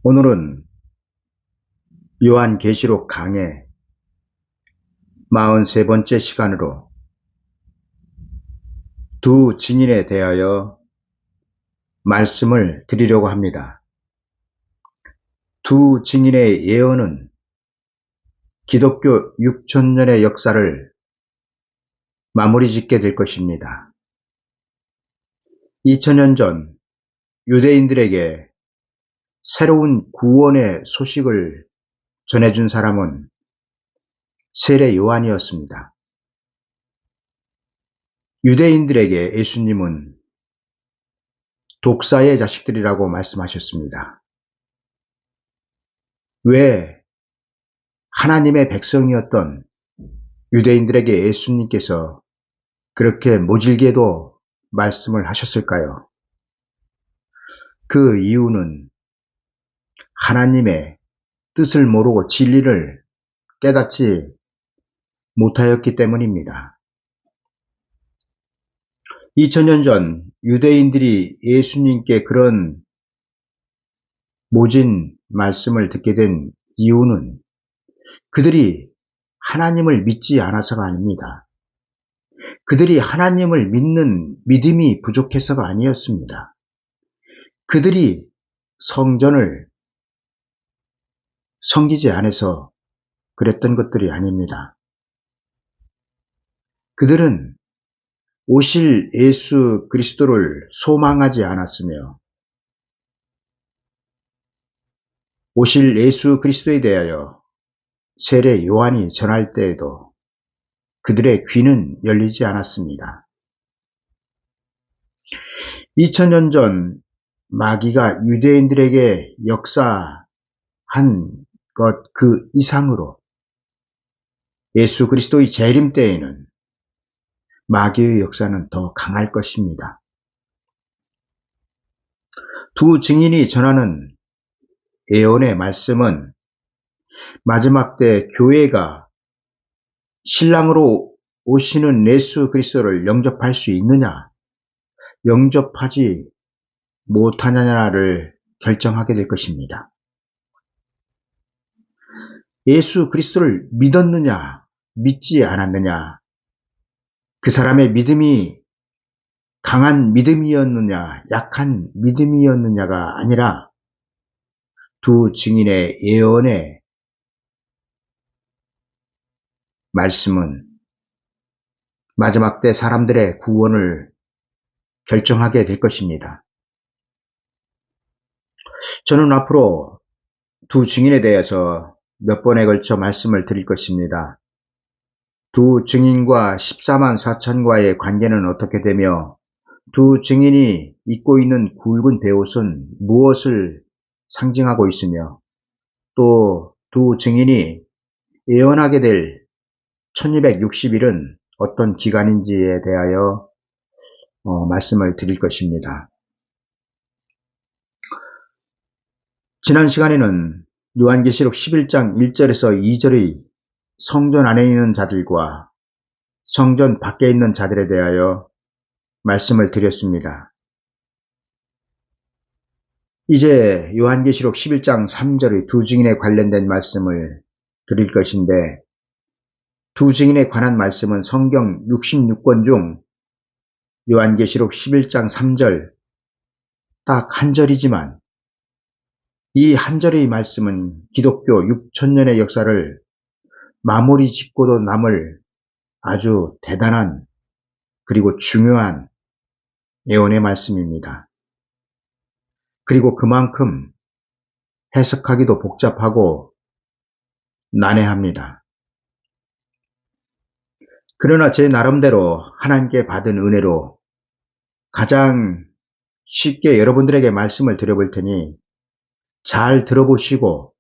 오늘은 요한계시록 강의 43번째 시간으로 두 증인에 대하여 말씀을 드리려고 합니다. 두 증인의 예언은 기독교 6,000년의 역사를 마무리 짓게 될 것입니다. 2000년 전 유대인들에게 새로운 구원의 소식을 전해준 사람은 세례 요한이었습니다. 유대인들에게 예수님은 독사의 자식들이라고 말씀하셨습니다. 왜 하나님의 백성이었던 유대인들에게 예수님께서 그렇게 모질게도 말씀을 하셨을까요? 그 이유는 하나님의 뜻을 모르고 진리를 깨닫지 못하였기 때문입니다. 2000년 전 유대인들이 예수님께 그런 모진 말씀을 듣게 된 이유는 그들이 하나님을 믿지 않아서가 아닙니다. 그들이 하나님을 믿는 믿음이 부족해서가 아니었습니다. 그들이 성전을 섬기지 않아서 그랬던 것들이 아닙니다. 그들은 오실 예수 그리스도를 소망하지 않았으며 오실 예수 그리스도에 대하여 세례 요한이 전할 때에도 그들의 귀는 열리지 않았습니다. 2000년 전 마귀가 유대인들에게 역사한 것 그 이상으로 예수 그리스도의 재림 때에는 마귀의 역사는 더 강할 것입니다. 두 증인이 전하는 예언의 말씀은 마지막 때 교회가 신랑으로 오시는 예수 그리스도를 영접할 수 있느냐, 영접하지 못하느냐를 결정하게 될 것입니다. 예수 그리스도를 믿었느냐, 믿지 않았느냐, 그 사람의 믿음이 강한 믿음이었느냐, 약한 믿음이었느냐가 아니라 두 증인의 예언의 말씀은 마지막 때 사람들의 구원을 결정하게 될 것입니다. 저는 앞으로 두 증인에 대해서 몇 번에 걸쳐 말씀을 드릴 것입니다. 두 증인과 14만 4천과의 관계는 어떻게 되며 두 증인이 입고 있는 굵은 베옷은 무엇을 상징하고 있으며 또 두 증인이 예언하게 될 1260일은 어떤 기간인지에 대하여 말씀을 드릴 것입니다. 지난 시간에는 요한계시록 11장 1절에서 2절의 성전 안에 있는 자들과 성전 밖에 있는 자들에 대하여 말씀을 드렸습니다. 이제 요한계시록 11장 3절의 두 증인에 관련된 말씀을 드릴 것인데 두 증인에 관한 말씀은 성경 66권 중 요한계시록 11장 3절 딱 한 절이지만 이 한 절의 말씀은 기독교 6,000년의 역사를 마무리 짓고도 남을 아주 대단한 그리고 중요한 예언의 말씀입니다. 그리고 그만큼 해석하기도 복잡하고 난해합니다. 그러나 제 나름대로 하나님께 받은 은혜로 가장 쉽게 여러분들에게 말씀을 드려볼 테니 잘 들어보시고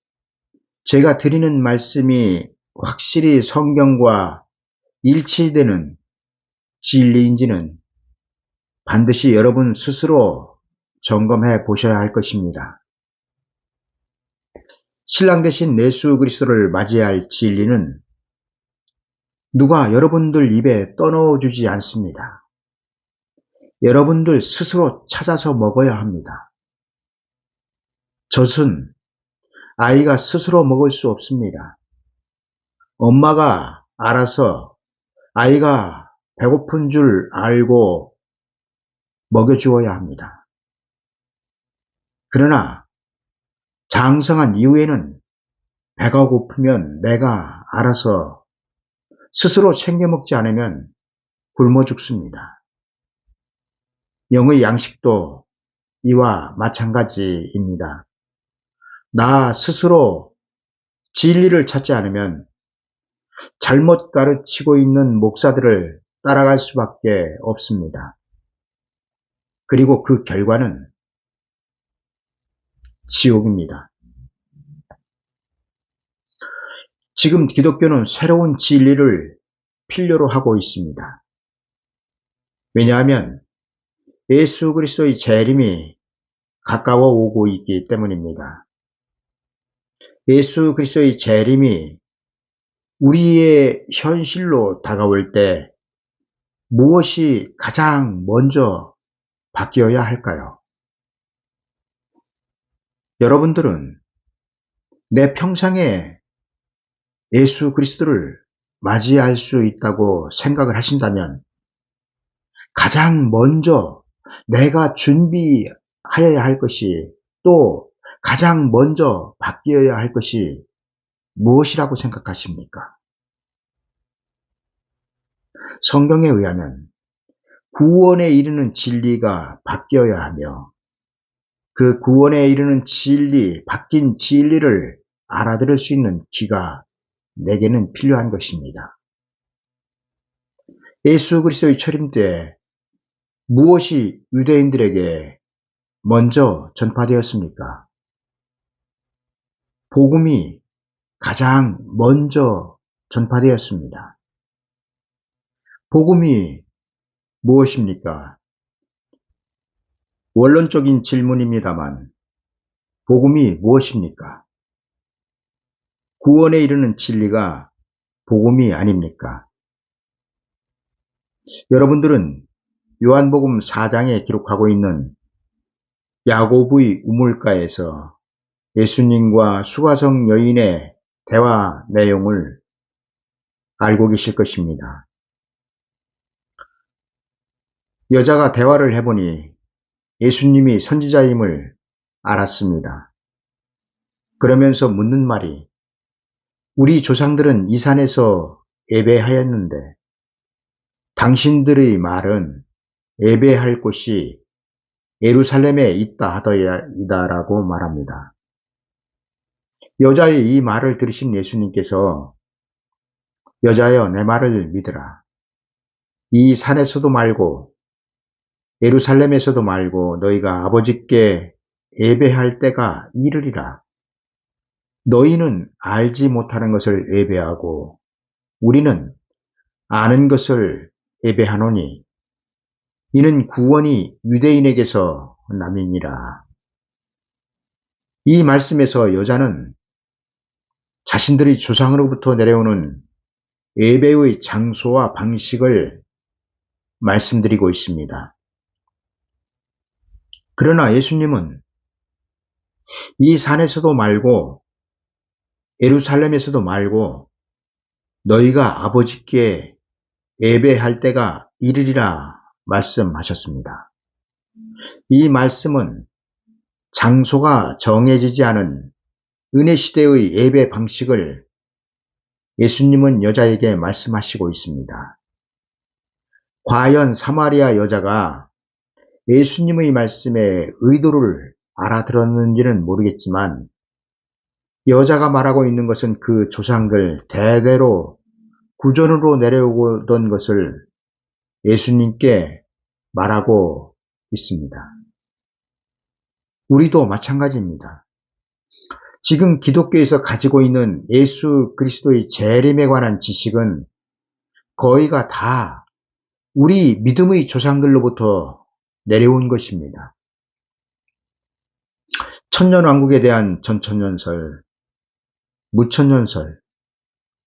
제가 드리는 말씀이 확실히 성경과 일치되는 진리인지는 반드시 여러분 스스로 점검해 보셔야 할 것입니다. 신랑 되신 예수 그리스도를 맞이할 진리는 누가 여러분들 입에 떠넣어 주지 않습니다. 여러분들 스스로 찾아서 먹어야 합니다. 젖은 아이가 스스로 먹을 수 없습니다. 엄마가 알아서 아이가 배고픈 줄 알고 먹여주어야 합니다. 그러나 장성한 이후에는 배가 고프면 내가 알아서 스스로 챙겨 먹지 않으면 굶어 죽습니다. 영의 양식도 이와 마찬가지입니다. 나 스스로 진리를 찾지 않으면 잘못 가르치고 있는 목사들을 따라갈 수밖에 없습니다. 그리고 그 결과는 지옥입니다. 지금 기독교는 새로운 진리를 필요로 하고 있습니다. 왜냐하면 예수 그리스도의 재림이 가까워 오고 있기 때문입니다. 예수 그리스도의 재림이 우리의 현실로 다가올 때 무엇이 가장 먼저 바뀌어야 할까요? 여러분들은 내 평생에 예수 그리스도를 맞이할 수 있다고 생각을 하신다면 가장 먼저 내가 준비하여야 할 것이 또 가장 먼저 바뀌어야 할 것이 무엇이라고 생각하십니까? 성경에 의하면 구원에 이르는 진리가 바뀌어야 하며 그 구원에 이르는 진리, 바뀐 진리를 알아들을 수 있는 귀가 내게는 필요한 것입니다. 예수 그리스도의 철임 때 무엇이 유대인들에게 먼저 전파되었습니까? 복음이 가장 먼저 전파되었습니다. 복음이 무엇입니까? 원론적인 질문입니다만 복음이 무엇입니까? 구원에 이르는 진리가 복음이 아닙니까? 여러분들은 요한복음 4장에 기록하고 있는 야고보의 우물가에서 예수님과 수가성 여인의 대화 내용을 알고 계실 것입니다. 여자가 대화를 해보니 예수님이 선지자임을 알았습니다. 그러면서 묻는 말이 우리 조상들은 이 산에서 예배하였는데 당신들의 말은 예배할 곳이 예루살렘에 있다 하더이다라고 말합니다. 여자의 이 말을 들으신 예수님께서 여자여 내 말을 믿으라. 이 산에서도 말고 예루살렘에서도 말고 너희가 아버지께 예배할 때가 이르리라. 너희는 알지 못하는 것을 예배하고 우리는 아는 것을 예배하노니 이는 구원이 유대인에게서 남이니라. 이 말씀에서 여자는 자신들의 조상으로부터 내려오는 예배의 장소와 방식을 말씀드리고 있습니다. 그러나 예수님은 이 산에서도 말고 예루살렘에서도 말고 너희가 아버지께 예배할 때가 이르리라 말씀하셨습니다. 이 말씀은 장소가 정해지지 않은 은혜 시대의 예배 방식을 예수님은 여자에게 말씀하시고 있습니다. 과연 사마리아 여자가 예수님의 말씀의 의도를 알아들었는지는 모르겠지만 여자가 말하고 있는 것은 그 조상들 대대로 구전으로 내려오던 것을 예수님께 말하고 있습니다. 우리도 마찬가지입니다. 지금 기독교에서 가지고 있는 예수 그리스도의 재림에 관한 지식은 거의가 다 우리 믿음의 조상들로부터 내려온 것입니다. 천년왕국에 대한 전천년설, 무천년설,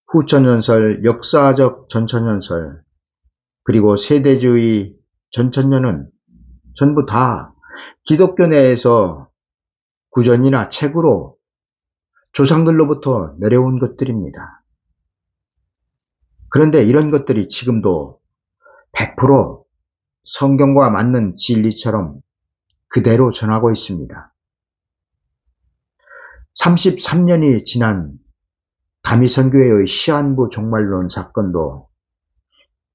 후천년설, 역사적 전천년설, 그리고 세대주의 전천년은 전부 다 기독교 내에서 구전이나 책으로 조상들로부터 내려온 것들입니다. 그런데 이런 것들이 지금도 100% 성경과 맞는 진리처럼 그대로 전하고 있습니다. 33년이 지난 다미선교회의 시한부 종말론 사건도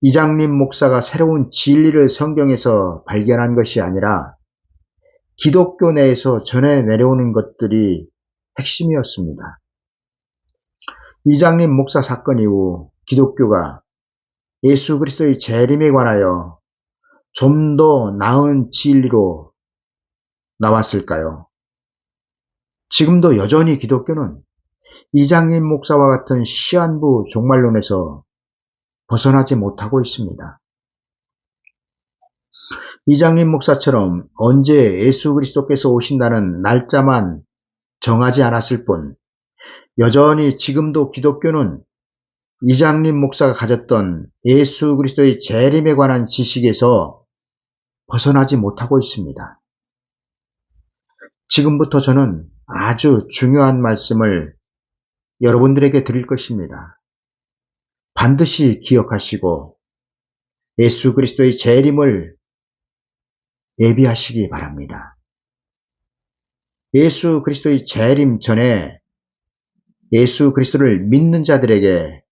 이장림 목사가 새로운 진리를 성경에서 발견한 것이 아니라 기독교 내에서 전해 내려오는 것들이 핵심이었습니다. 이장림 목사 사건 이후 기독교가 예수 그리스도의 재림에 관하여 좀 더 나은 진리로 나왔을까요? 지금도 여전히 기독교는 이장림 목사와 같은 시한부 종말론에서 벗어나지 못하고 있습니다. 이장림 목사처럼 언제 예수 그리스도께서 오신다는 날짜만 정하지 않았을 뿐 여전히 지금도 기독교는 이장림 목사가 가졌던 예수 그리스도의 재림에 관한 지식에서 벗어나지 못하고 있습니다. 지금부터 저는 아주 중요한 말씀을 여러분들에게 드릴 것입니다. 반드시 기억하시고 예수 그리스도의 재림을 예비하시기 바랍니다. 예수 그리스도의 재림 전에 예수 그리스도를 믿는 자들에게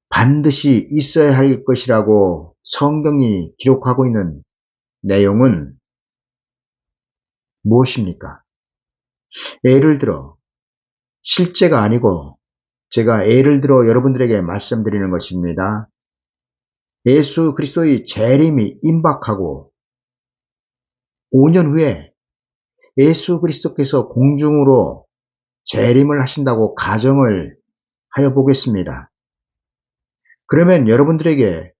반드시 있어야 할 것이라고 성경이 기록하고 있는 내용은 무엇입니까? 예를 들어 실제가 아니고 제가 예를 들어 여러분들에게 말씀드리는 것입니다. 예수 그리스도의 재림이 임박하고 5년 후에 예수 그리스도께서 공중으로 재림을 하신다고 가정을 하여 보겠습니다. 그러면 여러분들에게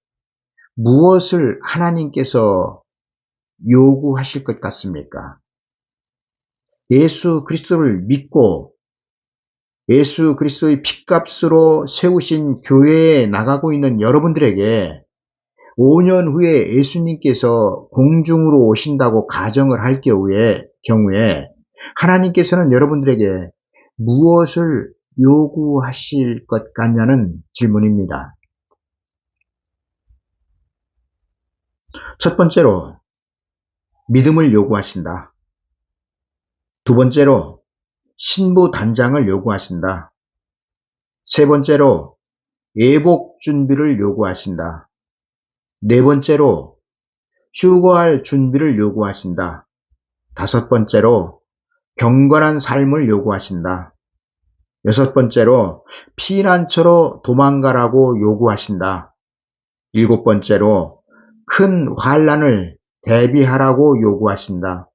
무엇을 하나님께서 요구하실 것 같습니까? 예수 그리스도를 믿고 예수 그리스도의 핏값으로 세우신 교회에 나가고 있는 여러분들에게 5년 후에 예수님께서 공중으로 오신다고 가정을 할 경우에 하나님께서는 여러분들에게 무엇을 요구하실 것 같냐는 질문입니다. 첫 번째로 믿음을 요구하신다. 두 번째로 신부 단장을 요구하신다. 세 번째로 예복 준비를 요구하신다. 네 번째로 휴거할 준비를 요구하신다. 다섯 번째로 경건한 삶을 요구하신다. 여섯 번째로 피난처로 도망가라고 요구하신다. 일곱 번째로 큰 환난을 대비하라고 요구하신다.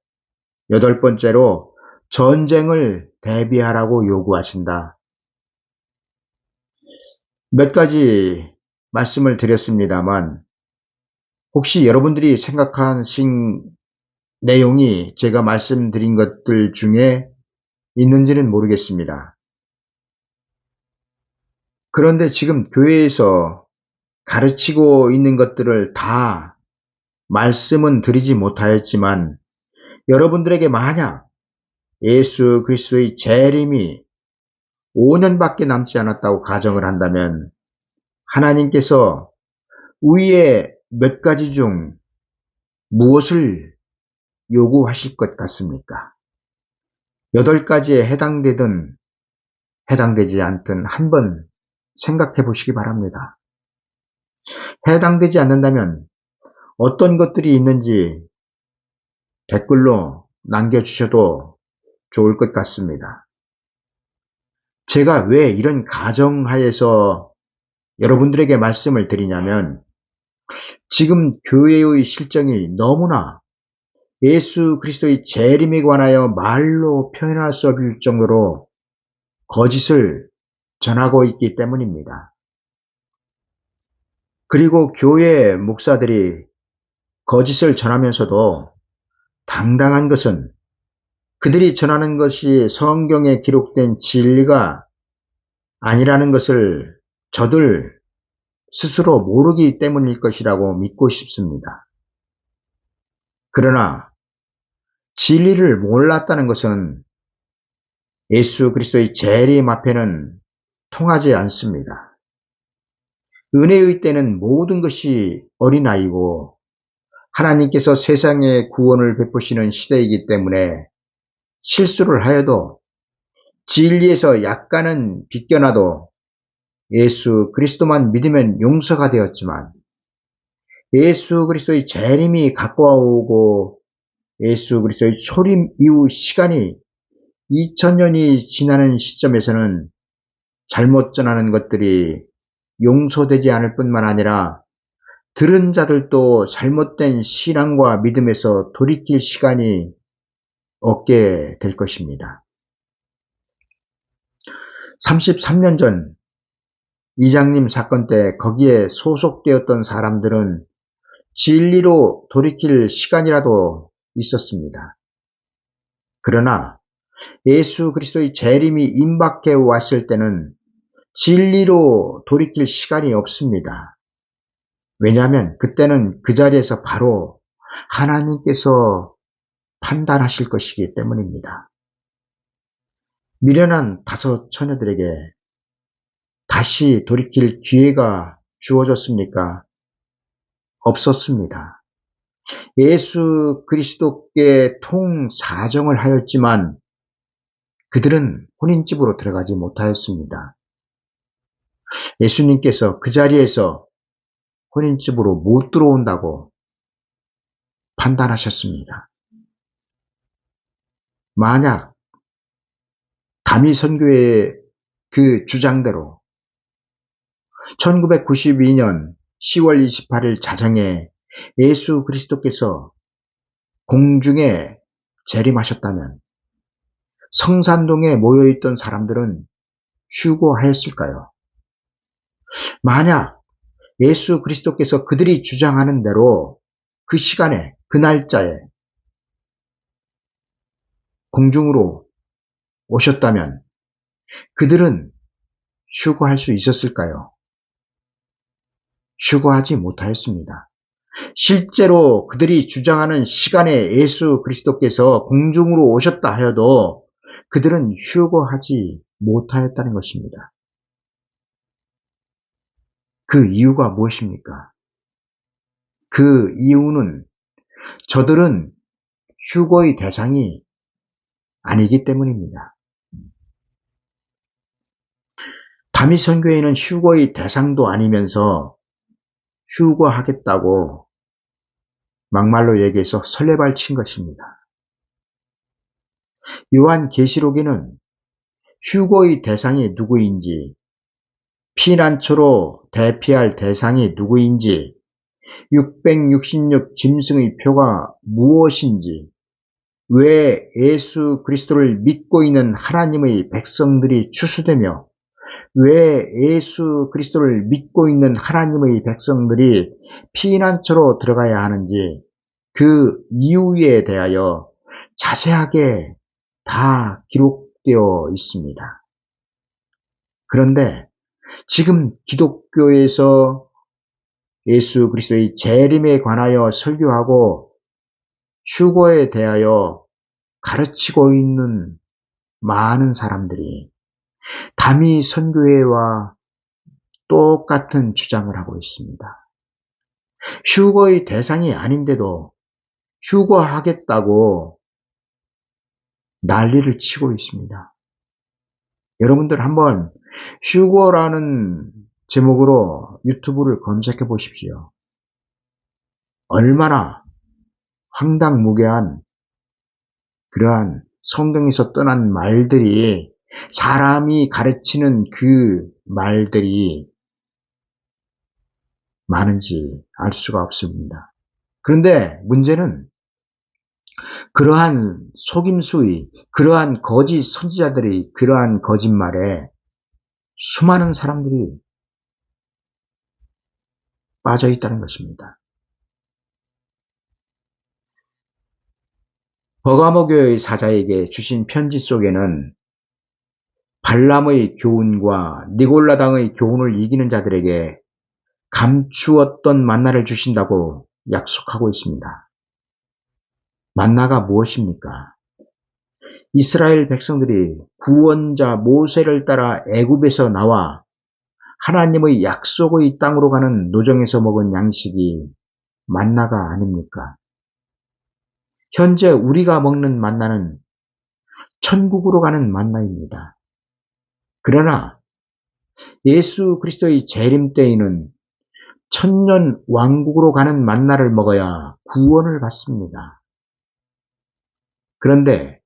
여덟 번째로 전쟁을 대비하라고 요구하신다. 몇 가지 말씀을 드렸습니다만 혹시 여러분들이 생각하신 내용이 제가 말씀드린 것들 중에 있는지는 모르겠습니다. 그런데 지금 교회에서 가르치고 있는 것들을 다 말씀은 드리지 못하였지만 여러분들에게 만약 예수 그리스도의 재림이 5년밖에 남지 않았다고 가정을 한다면 하나님께서 위에 몇 가지 중 무엇을 요구하실 것 같습니까? 8가지에 해당되든 해당되지 않든 한번 생각해 보시기 바랍니다. 해당되지 않는다면 어떤 것들이 있는지 댓글로 남겨주셔도 좋을 것 같습니다. 제가 왜 이런 가정하에서 여러분들에게 말씀을 드리냐면 지금 교회의 실정이 너무나 예수 그리스도의 재림에 관하여 말로 표현할 수 없을 정도로 거짓을 전하고 있기 때문입니다. 그리고 교회 목사들이 거짓을 전하면서도 당당한 것은 그들이 전하는 것이 성경에 기록된 진리가 아니라는 것을 저들 스스로 모르기 때문일 것이라고 믿고 싶습니다. 그러나 진리를 몰랐다는 것은 예수 그리스도의 재림 앞에는 통하지 않습니다. 은혜의 때는 모든 것이 어린아이고 하나님께서 세상에 구원을 베푸시는 시대이기 때문에 실수를 하여도 진리에서 약간은 비껴나도 예수 그리스도만 믿으면 용서가 되었지만 예수 그리스도의 재림이 가까워오고 예수 그리스도의 초림 이후 시간이 2000년이 지나는 시점에서는 잘못 전하는 것들이 용서되지 않을 뿐만 아니라 들은 자들도 잘못된 신앙과 믿음에서 돌이킬 시간이 없게 될 것입니다. 33년 전 이장님 사건 때 거기에 소속되었던 사람들은 진리로 돌이킬 시간이라도 있었습니다. 그러나 예수 그리스도의 재림이 임박해 왔을 때는 진리로 돌이킬 시간이 없습니다. 왜냐하면 그때는 그 자리에서 바로 하나님께서 판단하실 것이기 때문입니다. 미련한 5 처녀들에게 다시 돌이킬 기회가 주어졌습니까? 없었습니다. 예수 그리스도께 통사정을 하였지만 그들은 혼인집으로 들어가지 못하였습니다. 예수님께서 그 자리에서 혼인집으로 못 들어온다고 판단하셨습니다. 만약 다미 선교의 그 주장대로 1992년 10월 28일 자정에 예수 그리스도께서 공중에 재림하셨다면 성산동에 모여있던 사람들은 휴고하였을까요? 만약 예수 그리스도께서 그들이 주장하는 대로 그 시간에 그 날짜에 공중으로 오셨다면 그들은 휴거할 수 있었을까요? 휴거하지 못하였습니다. 실제로 그들이 주장하는 시간에 예수 그리스도께서 공중으로 오셨다 하여도 그들은 휴거하지 못하였다는 것입니다. 그 이유가 무엇입니까? 그 이유는 저들은 휴거의 대상이 아니기 때문입니다. 다미 선교회는 휴거의 대상도 아니면서 휴거하겠다고 막말로 얘기해서 설레발 친 것입니다. 요한계시록에는 휴거의 대상이 누구인지, 피난처로 대피할 대상이 누구인지, 666 짐승의 표가 무엇인지, 왜 예수 그리스도를 믿고 있는 하나님의 백성들이 추수되며 왜 예수 그리스도를 믿고 있는 하나님의 백성들이 피난처로 들어가야 하는지 그 이유에 대하여 자세하게 다 기록되어 있습니다. 그런데 지금 기독교에서 예수 그리스도의 재림에 관하여 설교하고 휴거에 대하여 가르치고 있는 많은 사람들이 다미 선교회와 똑같은 주장을 하고 있습니다. 휴거의 대상이 아닌데도 휴거하겠다고 난리를 치고 있습니다. 여러분들 한번 휴거라는 제목으로 유튜브를 검색해 보십시오. 얼마나 황당무계한 그러한 성경에서 떠난 말들이 사람이 가르치는 그 말들이 많은지 알 수가 없습니다. 그런데 문제는 그러한 속임수의, 그러한 거짓 선지자들이 그러한 거짓말에 수많은 사람들이 빠져 있다는 것입니다. 버가모교의 사자에게 주신 편지 속에는 발람의 교훈과 니골라당의 교훈을 이기는 자들에게 감추었던 만나를 주신다고 약속하고 있습니다. 만나가 무엇입니까? 이스라엘 백성들이 구원자 모세를 따라 애굽에서 나와 하나님의 약속의 땅으로 가는 노정에서 먹은 양식이 만나가 아닙니까? 현재 우리가 먹는 만나는 천국으로 가는 만나입니다. 그러나 예수 그리스도의 재림 때에는 천년 왕국으로 가는 만나를 먹어야 구원을 받습니다. 그런데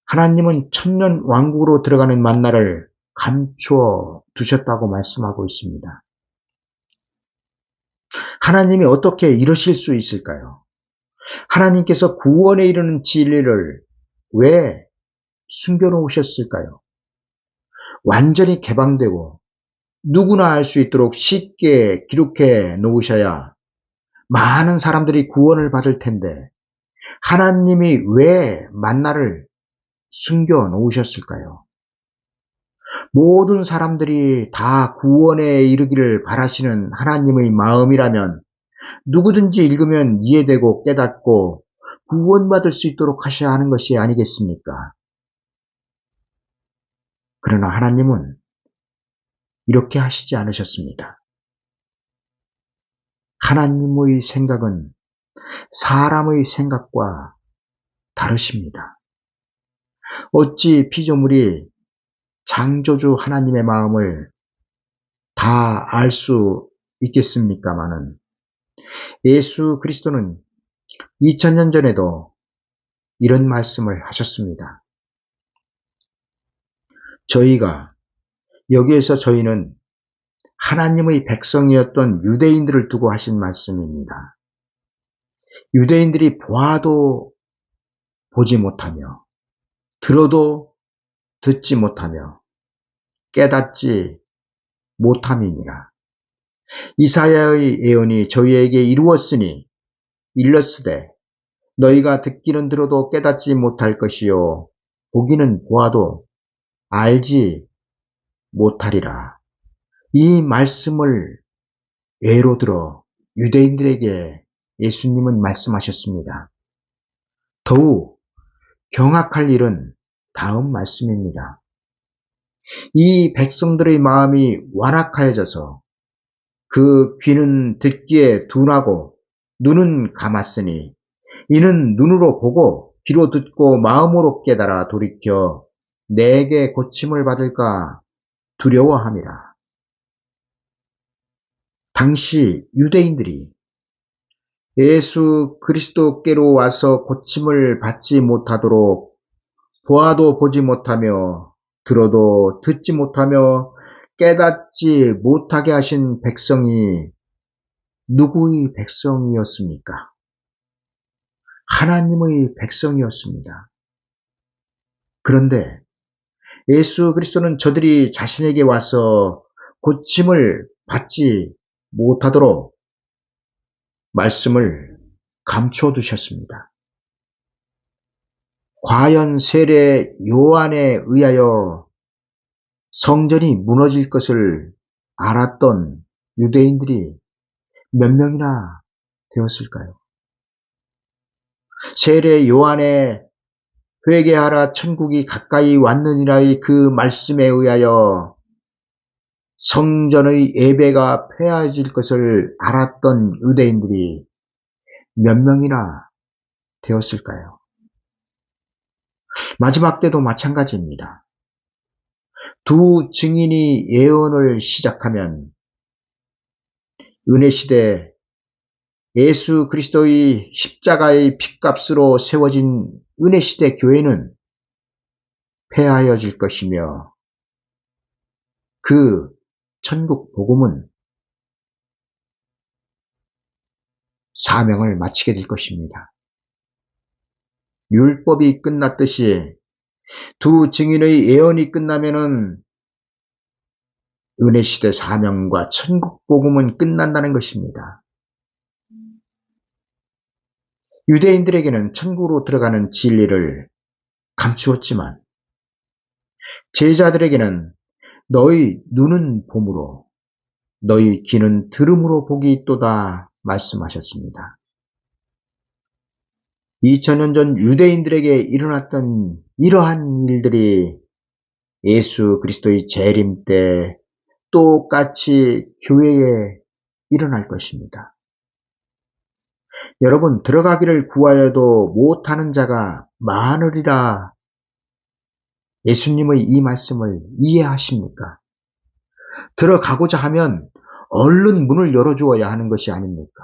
하나님은 천년 왕국으로 들어가는 만나를 감추어 두셨다고 말씀하고 있습니다. 하나님이 어떻게 이러실 수 있을까요? 하나님께서 구원에 이르는 진리를 왜 숨겨놓으셨을까요? 완전히 개방되고 누구나 알 수 있도록 쉽게 기록해 놓으셔야 많은 사람들이 구원을 받을 텐데 하나님이 왜 만나를 숨겨 놓으셨을까요? 모든 사람들이 다 구원에 이르기를 바라시는 하나님의 마음이라면 누구든지 읽으면 이해되고 깨닫고 구원받을 수 있도록 하셔야 하는 것이 아니겠습니까? 그러나 하나님은 이렇게 하시지 않으셨습니다. 하나님의 생각은 사람의 생각과 다르십니다. 어찌 피조물이 창조주 하나님의 마음을 다 알 수 있겠습니까마는 예수 그리스도는 2000년 전에도 이런 말씀을 하셨습니다. 여기에서 저희는 하나님의 백성이었던 유대인들을 두고 하신 말씀입니다. 유대인들이 보아도 보지 못하며 들어도 듣지 못하며 깨닫지 못함이니라. 이사야의 예언이 저희에게 이루었으니 일렀으되 너희가 듣기는 들어도 깨닫지 못할 것이요 보기는 보아도 알지 못하리라. 이 말씀을 예로 들어 유대인들에게 예수님은 말씀하셨습니다. 더욱 경악할 일은 다음 말씀입니다. 이 백성들의 마음이 완악하여져서 그 귀는 듣기에 둔하고 눈은 감았으니 이는 눈으로 보고 귀로 듣고 마음으로 깨달아 돌이켜 내게 고침을 받을까 두려워함이라. 당시 유대인들이 예수 그리스도께로 와서 고침을 받지 못하도록 보아도 보지 못하며 들어도 듣지 못하며 깨닫지 못하게 하신 백성이 누구의 백성이었습니까? 하나님의 백성이었습니다. 그런데 예수 그리스도는 저들이 자신에게 와서 고침을 받지 못하도록 말씀을 감춰 두셨습니다. 과연 세례 요한에 의하여 성전이 무너질 것을 알았던 유대인들이 몇 명이나 되었을까요? 세례 요한의 회개하라 천국이 가까이 왔느니라의 그 말씀에 의하여 성전의 예배가 폐하여질 것을 알았던 유대인들이 몇 명이나 되었을까요? 마지막 때도 마찬가지입니다. 두 증인이 예언을 시작하면 은혜시대 예수 그리스도의 십자가의 핏값으로 세워진 은혜시대 교회는 폐하여질 것이며 그 천국 복음은 사명을 마치게 될 것입니다. 율법이 끝났듯이 두 증인의 예언이 끝나면은 은혜시대 사명과 천국 복음은 끝난다는 것입니다. 유대인들에게는 천국으로 들어가는 진리를 감추었지만 제자들에게는 너희 눈은 봄으로 너희 귀는 들음으로 복이 있도다 말씀하셨습니다. 2000년 전 유대인들에게 일어났던 이러한 일들이 예수 그리스도의 재림 때 똑같이 교회에 일어날 것입니다. 여러분, 들어가기를 구하여도 못하는 자가 많으리라. 예수님의 이 말씀을 이해하십니까? 들어가고자 하면 얼른 문을 열어주어야 하는 것이 아닙니까?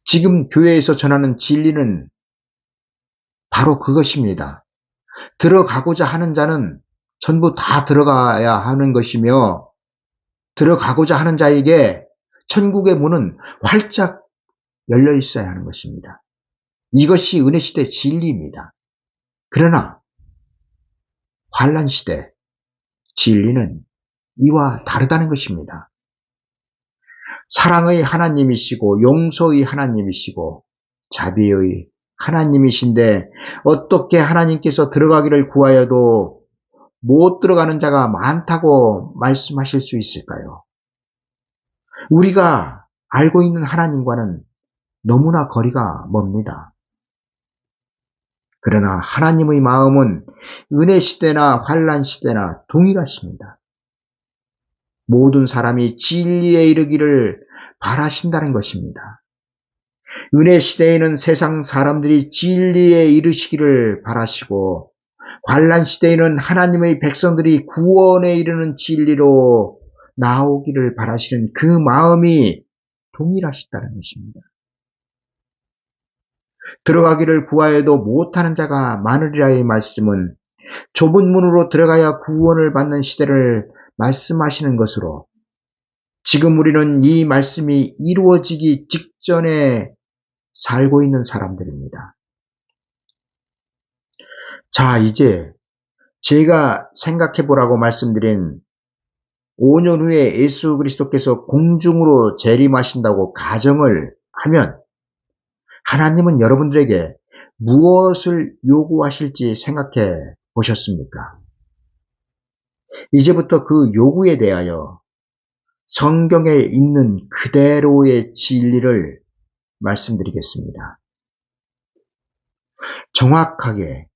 지금 교회에서 전하는 진리는 바로 그것입니다. 들어가고자 하는 자는 전부 다 들어가야 하는 것이며, 들어가고자 하는 자에게 천국의 문은 활짝 열려 있어야 하는 것입니다. 이것이 은혜시대 진리입니다. 그러나 환란시대 진리는 이와 다르다는 것입니다. 사랑의 하나님이시고 용서의 하나님이시고 자비의 하나님이신데 어떻게 하나님께서 들어가기를 구하여도 못 들어가는 자가 많다고 말씀하실 수 있을까요? 우리가 알고 있는 하나님과는 너무나 거리가 멉니다. 그러나 하나님의 마음은 은혜 시대나 환란 시대나 동일하십니다. 모든 사람이 진리에 이르기를 바라신다는 것입니다. 은혜 시대에는 세상 사람들이 진리에 이르시기를 바라시고, 환란 시대에는 하나님의 백성들이 구원에 이르는 진리로 나오기를 바라시는 그 마음이 동일하시다는 것입니다. 들어가기를 구하여도 못하는 자가 많으리라의 말씀은 좁은 문으로 들어가야 구원을 받는 시대를 말씀하시는 것으로, 지금 우리는 이 말씀이 이루어지기 직전에 살고 있는 사람들입니다. 자, 이제 제가 생각해 보라고 말씀드린 5년 후에 예수 그리스도께서 공중으로 재림하신다고 가정을 하면 하나님은 여러분들에게 무엇을 요구하실지 생각해 보셨습니까? 이제부터 그 요구에 대하여 성경에 있는 그대로의 진리를 말씀드리겠습니다. 정확하게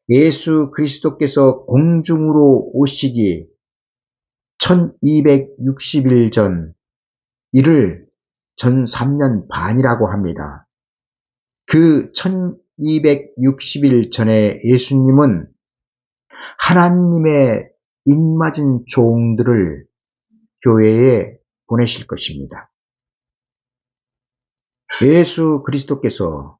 예수 그리스도께서 공중으로 오시기 1260일 전, 이를 전 3년 반이라고 합니다. 그 1260일 전에 예수님은 하나님의 입맞은 종들을 교회에 보내실 것입니다. 예수 그리스도께서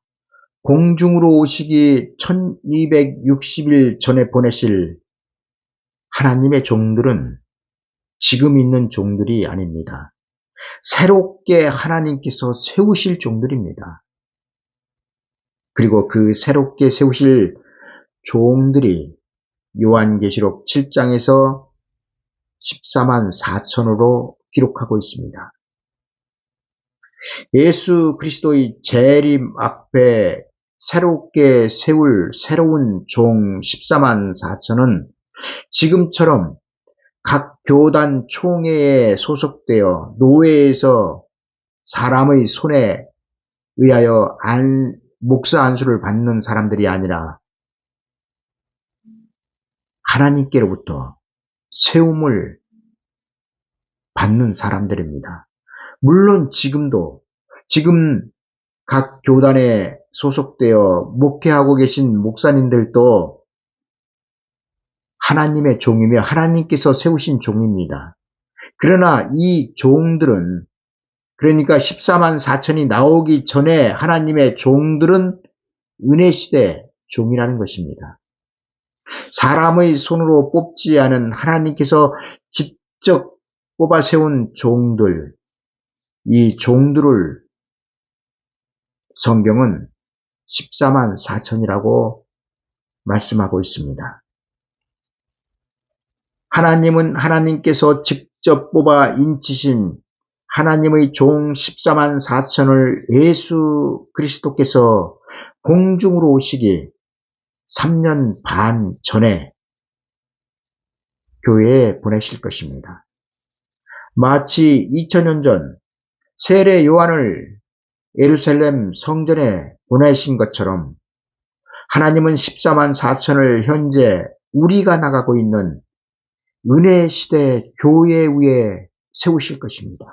공중으로 오시기 1260일 전에 보내실 하나님의 종들은 지금 있는 종들이 아닙니다. 새롭게 하나님께서 세우실 종들입니다. 그리고 그 새롭게 세우실 종들이 요한계시록 7장에서 14만 4천으로 기록하고 있습니다. 예수 그리스도의 재림 앞에 새롭게 세울 새로운 종 14만 4천은 지금처럼 각 교단 총회에 소속되어 노회에서 사람의 손에 의하여 목사 안수를 받는 사람들이 아니라 하나님께로부터 세움을 받는 사람들입니다. 물론 지금 각 교단에 소속되어 목회하고 계신 목사님들도 하나님의 종이며 하나님께서 세우신 종입니다. 그러나 이 종들은, 그러니까 14만 4천이 나오기 전에 하나님의 종들은 은혜시대 종이라는 것입니다. 사람의 손으로 뽑지 않은 하나님께서 직접 뽑아 세운 종들, 이 종들을 성경은 14만 4천이라고 말씀하고 있습니다. 하나님은 하나님께서 직접 뽑아 인치신 하나님의 종 14만 4천을 예수 그리스도께서 공중으로 오시기 3년 반 전에 교회에 보내실 것입니다. 마치 2000년 전 세례 요한을 예루살렘 성전에 보내신 것처럼 하나님은 14만 4천을 현재 우리가 나가고 있는 은혜 시대 교회 위에 세우실 것입니다.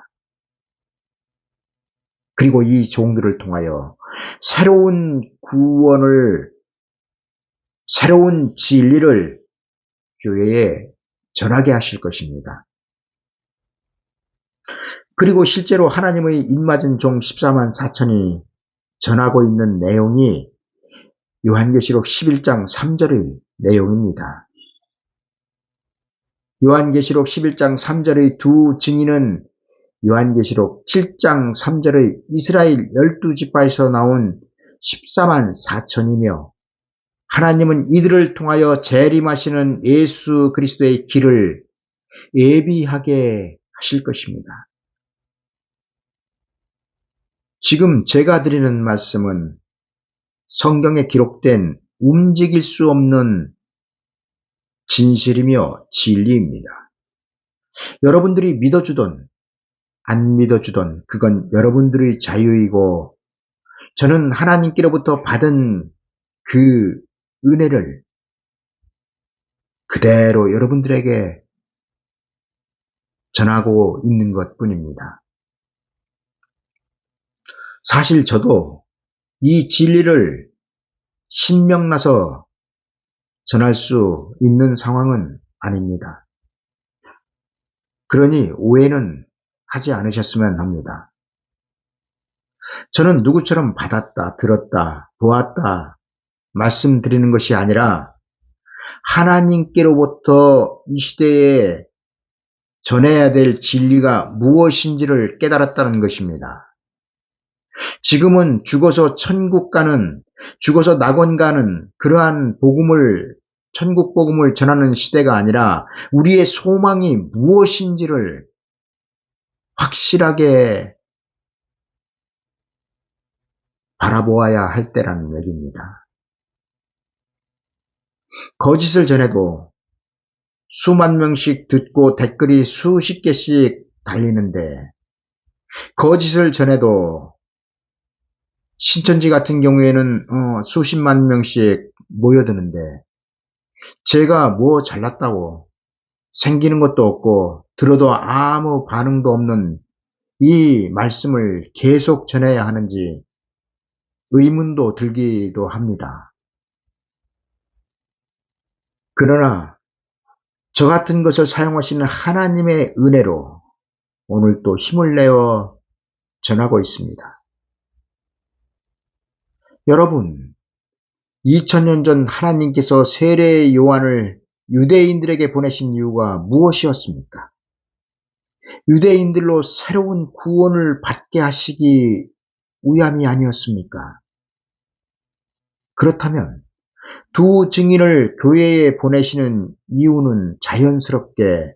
그리고 이 종들을 통하여 새로운 구원을, 새로운 진리를 교회에 전하게 하실 것입니다. 그리고 실제로 하나님의 입맞은 종 14만 4천이 전하고 있는 내용이 요한계시록 11장 3절의 내용입니다. 요한계시록 11장 3절의 두 증인은 요한계시록 7장 3절의 이스라엘 12지파에서 나온 14만 4천이며 하나님은 이들을 통하여 재림하시는 예수 그리스도의 길을 예비하게 하실 것입니다. 지금 제가 드리는 말씀은 성경에 기록된 움직일 수 없는 진실이며 진리입니다. 여러분들이 믿어주든 안 믿어주든 그건 여러분들의 자유이고 저는 하나님께로부터 받은 그 은혜를 그대로 여러분들에게 전하고 있는 것뿐입니다. 사실 저도 이 진리를 신명나서 전할 수 있는 상황은 아닙니다. 그러니 오해는 하지 않으셨으면 합니다. 저는 누구처럼 받았다, 들었다, 보았다 말씀드리는 것이 아니라 하나님께로부터 이 시대에 전해야 될 진리가 무엇인지를 깨달았다는 것입니다. 지금은 죽어서 천국 가는, 죽어서 낙원 가는 그러한 복음을, 천국 복음을 전하는 시대가 아니라 우리의 소망이 무엇인지를 확실하게 바라보아야 할 때라는 얘기입니다. 거짓을 전해도 수만 명씩 듣고 댓글이 수십 개씩 달리는데 거짓을 전해도 신천지 같은 경우에는 수십만 명씩 모여드는데 제가 뭐 잘났다고 생기는 것도 없고 들어도 아무 반응도 없는 이 말씀을 계속 전해야 하는지 의문도 들기도 합니다. 그러나 저 같은 것을 사용하시는 하나님의 은혜로 오늘 또 힘을 내어 전하고 있습니다. 여러분, 2000년 전 하나님께서 세례 요한을 유대인들에게 보내신 이유가 무엇이었습니까? 유대인들로 새로운 구원을 받게 하시기 위함이 아니었습니까? 그렇다면 두 증인을 교회에 보내시는 이유는 자연스럽게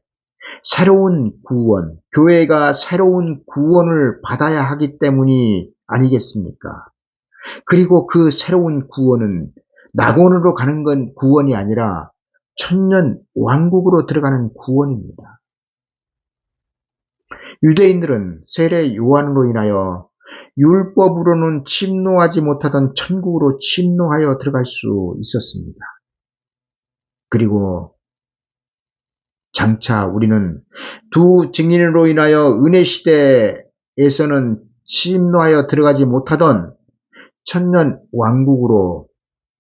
새로운 구원, 교회가 새로운 구원을 받아야 하기 때문이 아니겠습니까? 그리고 그 새로운 구원은 낙원으로 가는 건 구원이 아니라 천년 왕국으로 들어가는 구원입니다. 유대인들은 세례 요한으로 인하여 율법으로는 침노하지 못하던 천국으로 침노하여 들어갈 수 있었습니다. 그리고 장차 우리는 두 증인으로 인하여 은혜 시대에서는 침노하여 들어가지 못하던 천년 왕국으로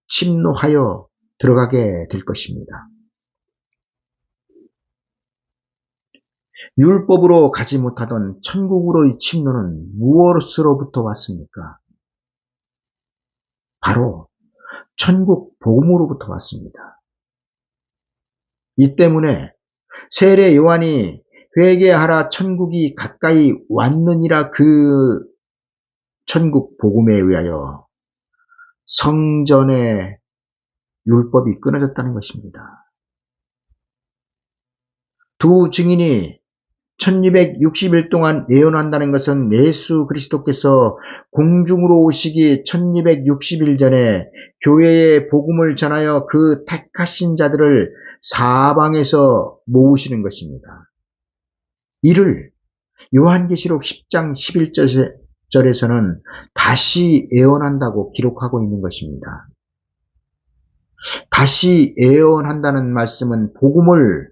침노하여 들어가게 될 것입니다. 율법으로 가지 못하던 천국으로의 침노는 무엇으로부터 왔습니까? 바로 천국 복음으로부터 왔습니다. 이 때문에 세례 요한이 회개하라 천국이 가까이 왔느니라 그 천국 복음에 의하여 성전의 율법이 끊어졌다는 것입니다. 두 증인이 1260일 동안 예언한다는 것은 예수 그리스도께서 공중으로 오시기 1260일 전에 교회의 복음을 전하여 그 택하신 자들을 사방에서 모으시는 것입니다. 이를 요한계시록 10장 11절에 30절에서는 다시 예언한다고 기록하고 있는 것입니다. 다시 예언한다는 말씀은 복음을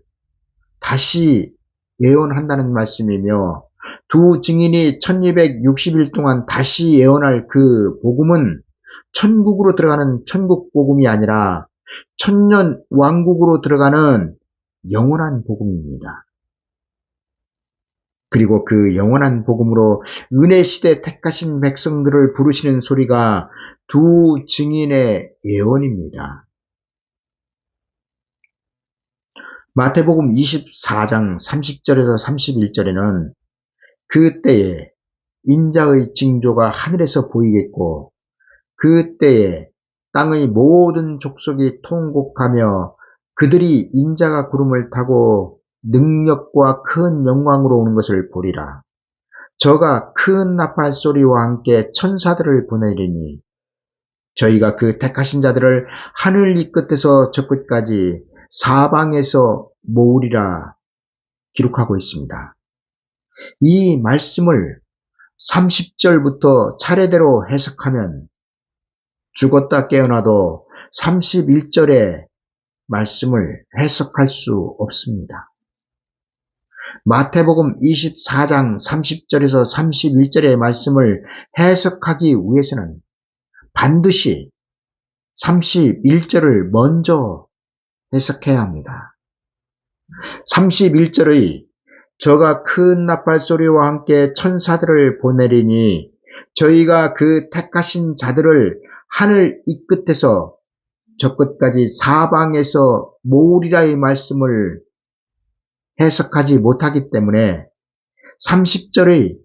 다시 예언한다는 말씀이며, 두 증인이 1260일 동안 다시 예언할 그 복음은 천국으로 들어가는 천국 복음이 아니라 천년 왕국으로 들어가는 영원한 복음입니다. 그리고 그 영원한 복음으로 은혜 시대 택하신 백성들을 부르시는 소리가 두 증인의 예언입니다. 마태복음 24장 30절에서 31절에는 그때에 인자의 징조가 하늘에서 보이겠고 그때에 땅의 모든 족속이 통곡하며 그들이 인자가 구름을 타고 능력과 큰 영광으로 오는 것을 보리라. 저가 큰 나팔 소리와 함께 천사들을 보내리니 저희가 그 택하신 자들을 하늘 이 끝에서 저 끝까지 사방에서 모으리라 기록하고 있습니다. 이 말씀을 30절부터 차례대로 해석하면 죽었다 깨어나도 31절의 말씀을 해석할 수 없습니다. 마태복음 24장 30절에서 31절의 말씀을 해석하기 위해서는 반드시 31절을 먼저 해석해야 합니다. 31절의 저가 큰 나팔 소리와 함께 천사들을 보내리니 저희가 그 택하신 자들을 하늘 이 끝에서 저 끝까지 사방에서 모으리라의 말씀을 해석하지 못하기 때문에 30절의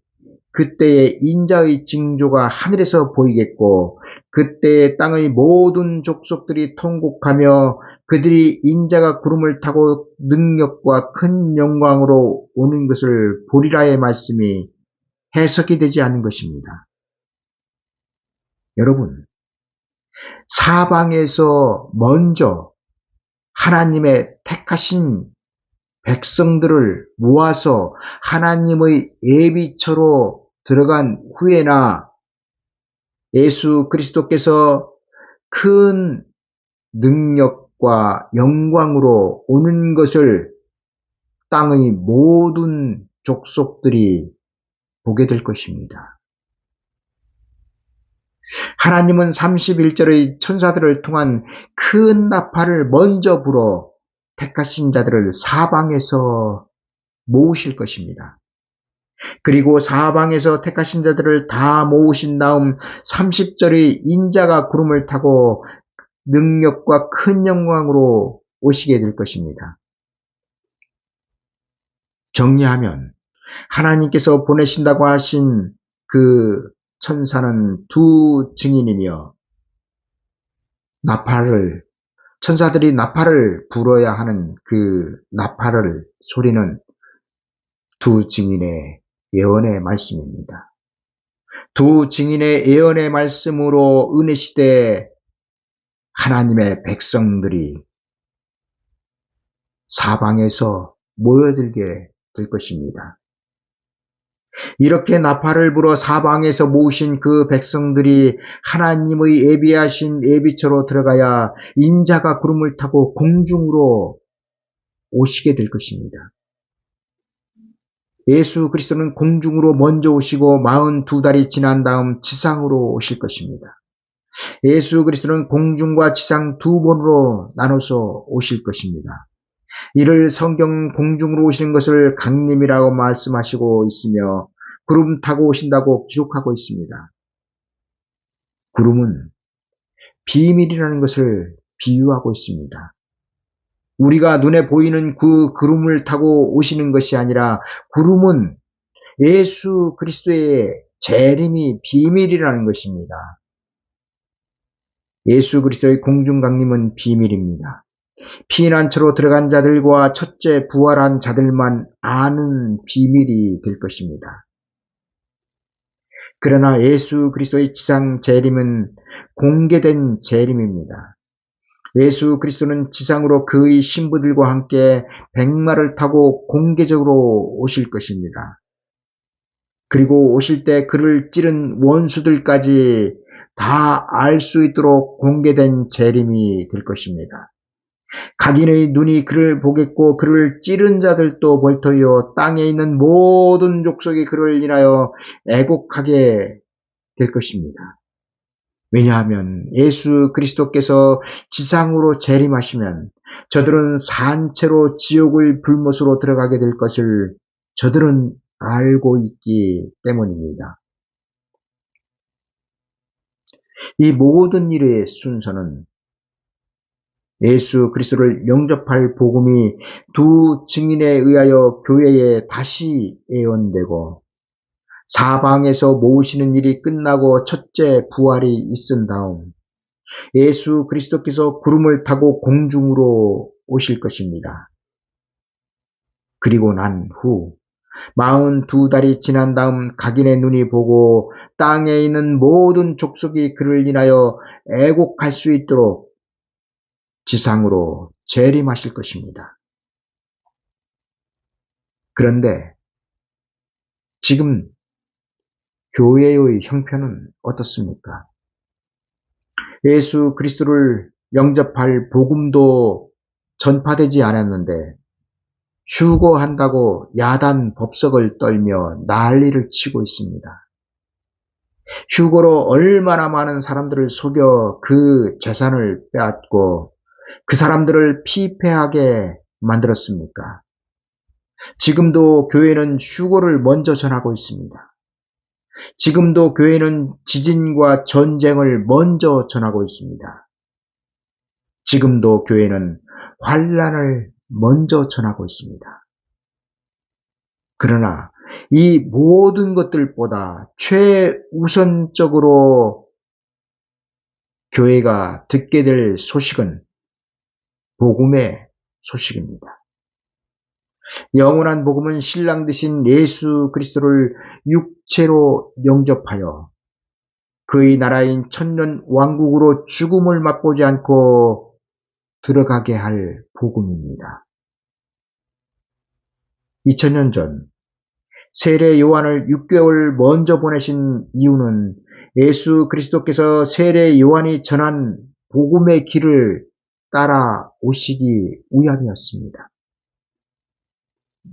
그때의 인자의 징조가 하늘에서 보이겠고 그때의 땅의 모든 족속들이 통곡하며 그들이 인자가 구름을 타고 능력과 큰 영광으로 오는 것을 보리라의 말씀이 해석이 되지 않는 것입니다. 여러분, 사방에서 먼저 하나님의 택하신 백성들을 모아서 하나님의 예비처로 들어간 후에나 예수 그리스도께서 큰 능력과 영광으로 오는 것을 땅의 모든 족속들이 보게 될 것입니다. 하나님은 31절의 천사들을 통한 큰 나팔을 먼저 불어 택하신 자들을 사방에서 모으실 것입니다. 그리고 사방에서 택하신 자들을 다 모으신 다음 30절의 인자가 구름을 타고 능력과 큰 영광으로 오시게 될 것입니다. 정리하면 하나님께서 보내신다고 하신 그 천사는 두 증인이며 천사들이 나팔을 불어야 하는 그 나팔을 소리는 두 증인의 예언의 말씀입니다. 두 증인의 예언의 말씀으로 은혜 시대에 하나님의 백성들이 사방에서 모여들게 될 것입니다. 이렇게 나팔을 불어 사방에서 모으신 그 백성들이 하나님의 예비하신 예비처로 들어가야 인자가 구름을 타고 공중으로 오시게 될 것입니다. 예수 그리스도는 공중으로 먼저 오시고 42달이 지난 다음 지상으로 오실 것입니다. 예수 그리스도는 공중과 지상 두 번으로 나눠서 오실 것입니다. 이를 성경 공중으로 오시는 것을 강림이라고 말씀하시고 있으며 구름 타고 오신다고 기록하고 있습니다. 구름은 비밀이라는 것을 비유하고 있습니다. 우리가 눈에 보이는 그 구름을 타고 오시는 것이 아니라 구름은 예수 그리스도의 재림이 비밀이라는 것입니다. 예수 그리스도의 공중 강림은 비밀입니다. 피난처로 들어간 자들과 첫째 부활한 자들만 아는 비밀이 될 것입니다. 그러나 예수 그리스도의 지상 재림은 공개된 재림입니다. 예수 그리스도는 지상으로 그의 신부들과 함께 백마를 타고 공개적으로 오실 것입니다. 그리고 오실 때 그를 찌른 원수들까지 다 알 수 있도록 공개된 재림이 될 것입니다. 각인의 눈이 그를 보겠고 그를 찌른 자들도 볼터이요 땅에 있는 모든 족속이 그를 인하여 애곡하게 될 것입니다. 왜냐하면 예수 그리스도께서 지상으로 재림하시면 저들은 산채로 지옥의 불못으로 들어가게 될 것을 저들은 알고 있기 때문입니다. 이 모든 일의 순서는 예수 그리스도를 영접할 복음이 두 증인에 의하여 교회에 다시 예언되고 사방에서 모으시는 일이 끝나고 첫째 부활이 있은 다음 예수 그리스도께서 구름을 타고 공중으로 오실 것입니다. 그리고 난 후 42달이 지난 다음 각인의 눈이 보고 땅에 있는 모든 족속이 그를 인하여 애곡할 수 있도록 지상으로 재림하실 것입니다. 그런데 지금 교회의 형편은 어떻습니까? 예수 그리스도를 영접할 복음도 전파되지 않았는데 휴거한다고 야단 법석을 떨며 난리를 치고 있습니다. 휴거로 얼마나 많은 사람들을 속여 그 재산을 빼앗고 그 사람들을 피폐하게 만들었습니까? 지금도 교회는 휴거를 먼저 전하고 있습니다. 지금도 교회는 지진과 전쟁을 먼저 전하고 있습니다. 지금도 교회는 환난을 먼저 전하고 있습니다. 그러나 이 모든 것들보다 최우선적으로 교회가 듣게 될 소식은 복음의 소식입니다. 영원한 복음은 신랑 되신 예수 그리스도를 육체로 영접하여 그의 나라인 천년 왕국으로 죽음을 맛보지 않고 들어가게 할 복음입니다. 2000년 전 세례 요한을 6개월 먼저 보내신 이유는 예수 그리스도께서 세례 요한이 전한 복음의 길을 따라 오시기 위함이었습니다.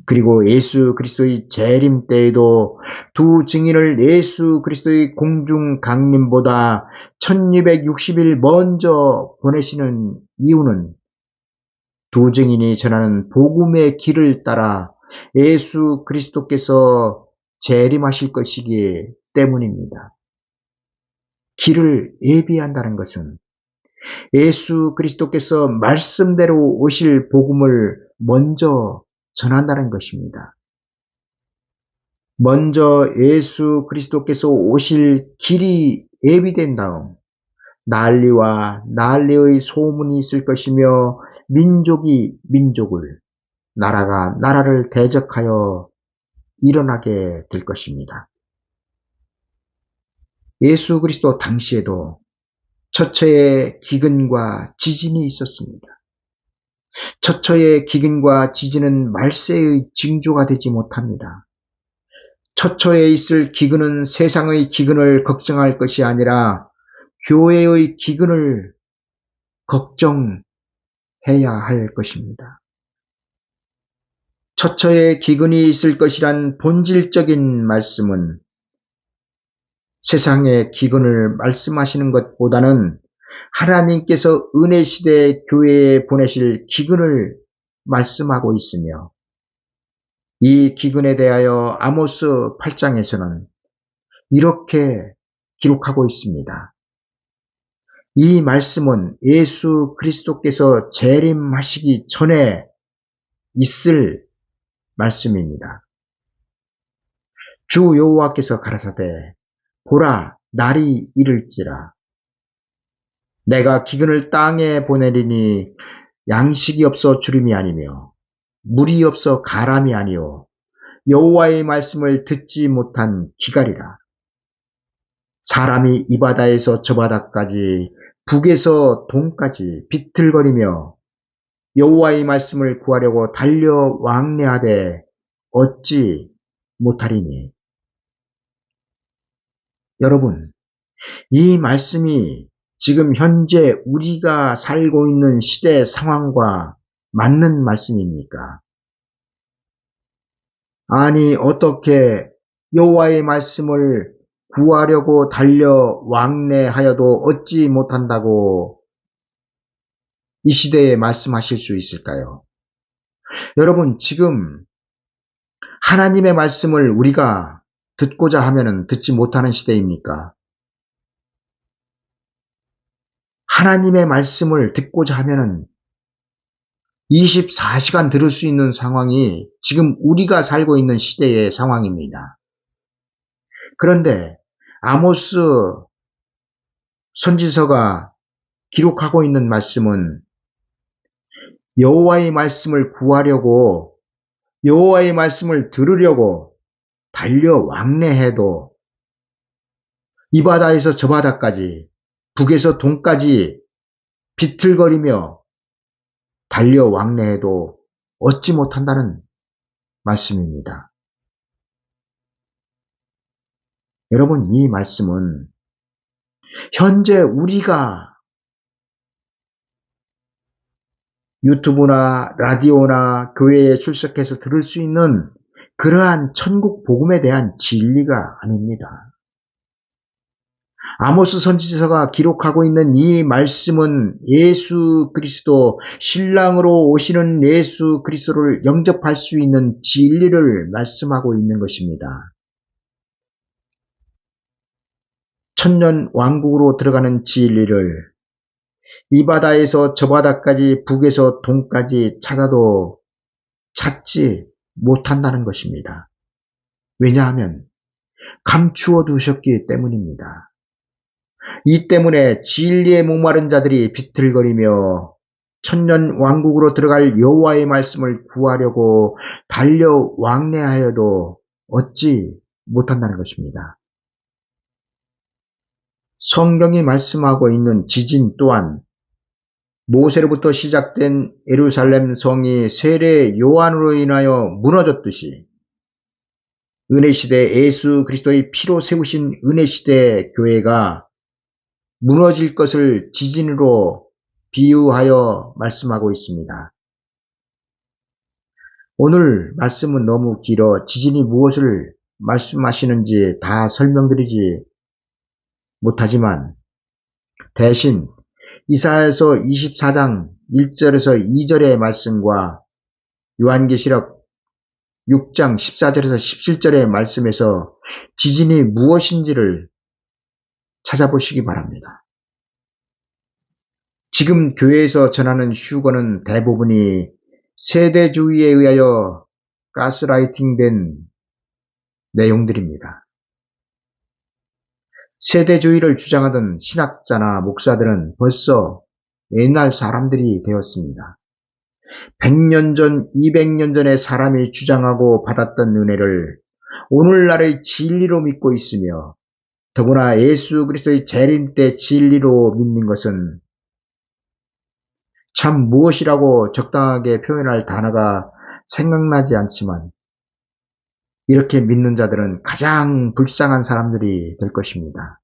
그리고 예수 그리스도의 재림 때에도 두 증인을 예수 그리스도의 공중 강림보다 1260일 먼저 보내시는 이유는 두 증인이 전하는 복음의 길을 따라 예수 그리스도께서 재림하실 것이기 때문입니다. 길을 예비한다는 것은 예수 그리스도께서 말씀대로 오실 복음을 먼저 전한다는 것입니다. 먼저 예수 그리스도께서 오실 길이 예비된 다음 난리와 난리의 소문이 있을 것이며 민족이 민족을, 나라가 나라를 대적하여 일어나게 될 것입니다. 예수 그리스도 당시에도 처처의 기근과 지진이 있었습니다. 처처의 기근과 지진은 말세의 징조가 되지 못합니다. 처처에 있을 기근은 세상의 기근을 걱정할 것이 아니라 교회의 기근을 걱정해야 할 것입니다. 처처에 기근이 있을 것이란 본질적인 말씀은 세상의 기근을 말씀하시는 것보다는 하나님께서 은혜 시대 교회에 보내실 기근을 말씀하고 있으며 이 기근에 대하여 아모스 8장에서는 이렇게 기록하고 있습니다. 이 말씀은 예수 그리스도께서 재림하시기 전에 있을 말씀입니다. 주 여호와께서 가라사대 보라 날이 이를지라 내가 기근을 땅에 보내리니 양식이 없어 주림이 아니며 물이 없어 가람이 아니요 여호와의 말씀을 듣지 못한 기갈이라. 사람이 이 바다에서 저 바다까지 북에서 동까지 비틀거리며 여호와의 말씀을 구하려고 달려 왕래하되 얻지 못하리니 여러분, 이 말씀이 지금 현재 우리가 살고 있는 시대 상황과 맞는 말씀입니까? 아니, 어떻게 여호와의 말씀을 구하려고 달려 왕래하여도 얻지 못한다고 이 시대에 말씀하실 수 있을까요? 여러분, 지금 하나님의 말씀을 우리가 듣고자 하면은 듣지 못하는 시대입니까? 하나님의 말씀을 듣고자 하면은 24시간 들을 수 있는 상황이 지금 우리가 살고 있는 시대의 상황입니다. 그런데 아모스 선지서가 기록하고 있는 말씀은 여호와의 말씀을 구하려고, 여호와의 말씀을 들으려고 달려 왕래해도 이 바다에서 저 바다까지, 북에서 동까지 비틀거리며 달려 왕래해도 얻지 못한다는 말씀입니다. 여러분, 이 말씀은 현재 우리가 유튜브나 라디오나 교회에 출석해서 들을 수 있는 그러한 천국 복음에 대한 진리가 아닙니다. 아모스 선지서가 기록하고 있는 이 말씀은 예수 그리스도, 신랑으로 오시는 예수 그리스도를 영접할 수 있는 진리를 말씀하고 있는 것입니다. 천년 왕국으로 들어가는 진리를 이 바다에서 저 바다까지, 북에서 동까지 찾아도 찾지 못한다는 것입니다. 왜냐하면 감추어 두셨기 때문입니다. 이 때문에 진리에 목마른 자들이 비틀거리며 천년 왕국으로 들어갈 여호와의 말씀을 구하려고 달려 왕래하여도 얻지 못한다는 것입니다. 성경이 말씀하고 있는 지진 또한 모세로부터 시작된 예루살렘 성이 세례 요한으로 인하여 무너졌듯이 은혜시대 예수 그리스도의 피로 세우신 은혜시대 교회가 무너질 것을 지진으로 비유하여 말씀하고 있습니다. 오늘 말씀은 너무 길어 지진이 무엇을 말씀하시는지 다 설명드리지 못하지만 대신 이사야서 24장 1절에서 2절의 말씀과 요한계시록 6장 14절에서 17절의 말씀에서 지진이 무엇인지를 찾아보시기 바랍니다. 지금 교회에서 전하는 휴거는 대부분이 세대주의에 의하여 가스라이팅된 내용들입니다. 세대주의를 주장하던 신학자나 목사들은 벌써 옛날 사람들이 되었습니다. 100년 전, 200년 전에 사람이 주장하고 받았던 은혜를 오늘날의 진리로 믿고 있으며 더구나 예수 그리스도의 재림 때 진리로 믿는 것은 참 무엇이라고 적당하게 표현할 단어가 생각나지 않지만 이렇게 믿는 자들은 가장 불쌍한 사람들이 될 것입니다.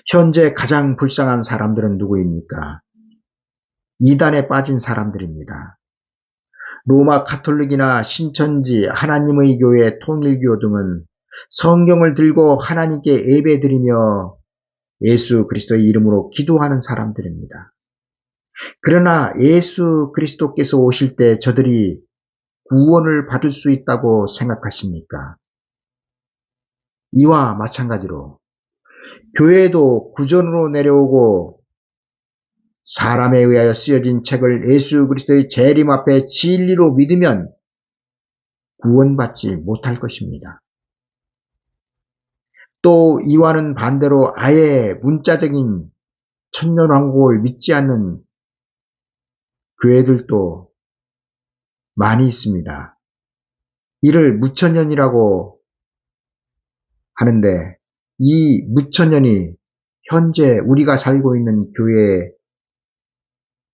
현재 가장 불쌍한 사람들은 누구입니까? 이단에 빠진 사람들입니다. 로마 가톨릭이나 신천지, 하나님의 교회, 통일교 등은 성경을 들고 하나님께 예배드리며 예수 그리스도의 이름으로 기도하는 사람들입니다. 그러나 예수 그리스도께서 오실 때 저들이 구원을 받을 수 있다고 생각하십니까? 이와 마찬가지로 교회도 구전으로 내려오고 사람에 의하여 쓰여진 책을 예수 그리스도의 재림 앞에 진리로 믿으면 구원받지 못할 것입니다. 또 이와는 반대로 아예 문자적인 천년왕국을 믿지 않는 교회들도 많이 있습니다. 이를 무천년이라고 하는데 이 무천년이 현재 우리가 살고 있는 교회의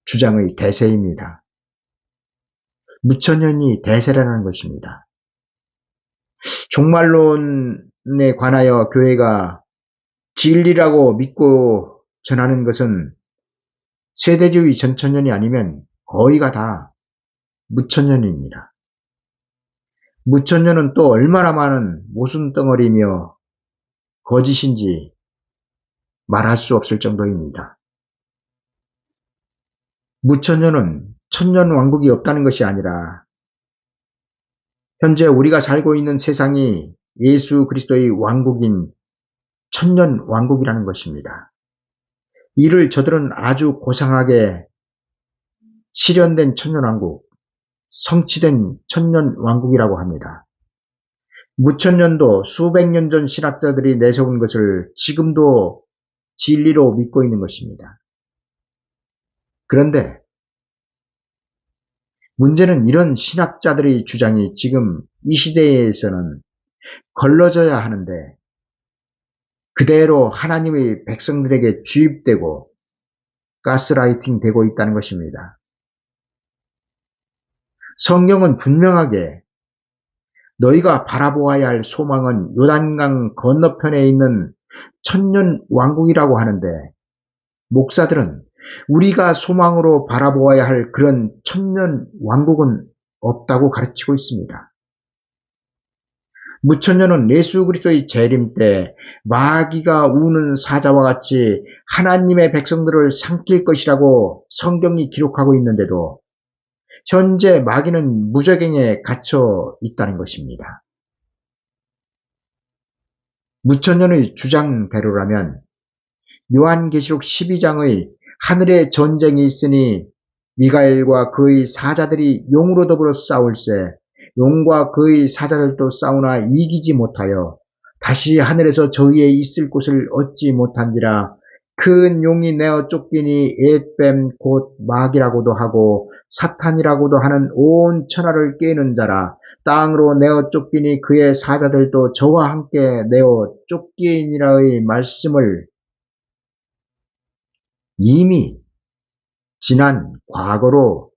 주장의 대세입니다. 무천년이 대세라는 것입니다. 종말론을 관하여 교회가 진리라고 믿고 전하는 것은 세대주의 전천년이 아니면 거의가 다 무천년입니다. 무천년은 또 얼마나 많은 모순덩어리며 거짓인지 말할 수 없을 정도입니다. 무천년은 천년왕국이 없다는 것이 아니라 현재 우리가 살고 있는 세상이 예수 그리스도의 왕국인 천년왕국이라는 것입니다. 이를 저들은 아주 고상하게 실현된 천년왕국, 성취된 천년왕국이라고 합니다. 무천년도 수백 년 전 신학자들이 내세운 것을 지금도 진리로 믿고 있는 것입니다. 그런데 문제는 이런 신학자들의 주장이 지금 이 시대에서는 걸러져야 하는데 그대로 하나님의 백성들에게 주입되고 가스라이팅 되고 있다는 것입니다. 성경은 분명하게 너희가 바라보아야 할 소망은 요단강 건너편에 있는 천년 왕국이라고 하는데 목사들은 우리가 소망으로 바라보아야 할 그런 천년 왕국은 없다고 가르치고 있습니다. 무천년은 예수 그리스도의 재림 때 마귀가 우는 사자와 같이 하나님의 백성들을 삼킬 것이라고 성경이 기록하고 있는데도 현재 마귀는 무저갱에 갇혀 있다는 것입니다. 무천년의 주장대로라면 요한계시록 12장의 하늘에 전쟁이 있으니 미가엘과 그의 사자들이 용으로 더불어 싸울세 용과 그의 사자들도 싸우나 이기지 못하여 다시 하늘에서 저희의 있을 곳을 얻지 못한지라 큰 용이 내어 쫓기니 엣뱀 곧 마귀라고도 하고 사탄이라고도 하는 온 천하를 깨는 자라 땅으로 내어 쫓기니 그의 사자들도 저와 함께 내어 쫓기니라의 말씀을 이미 지난 과거로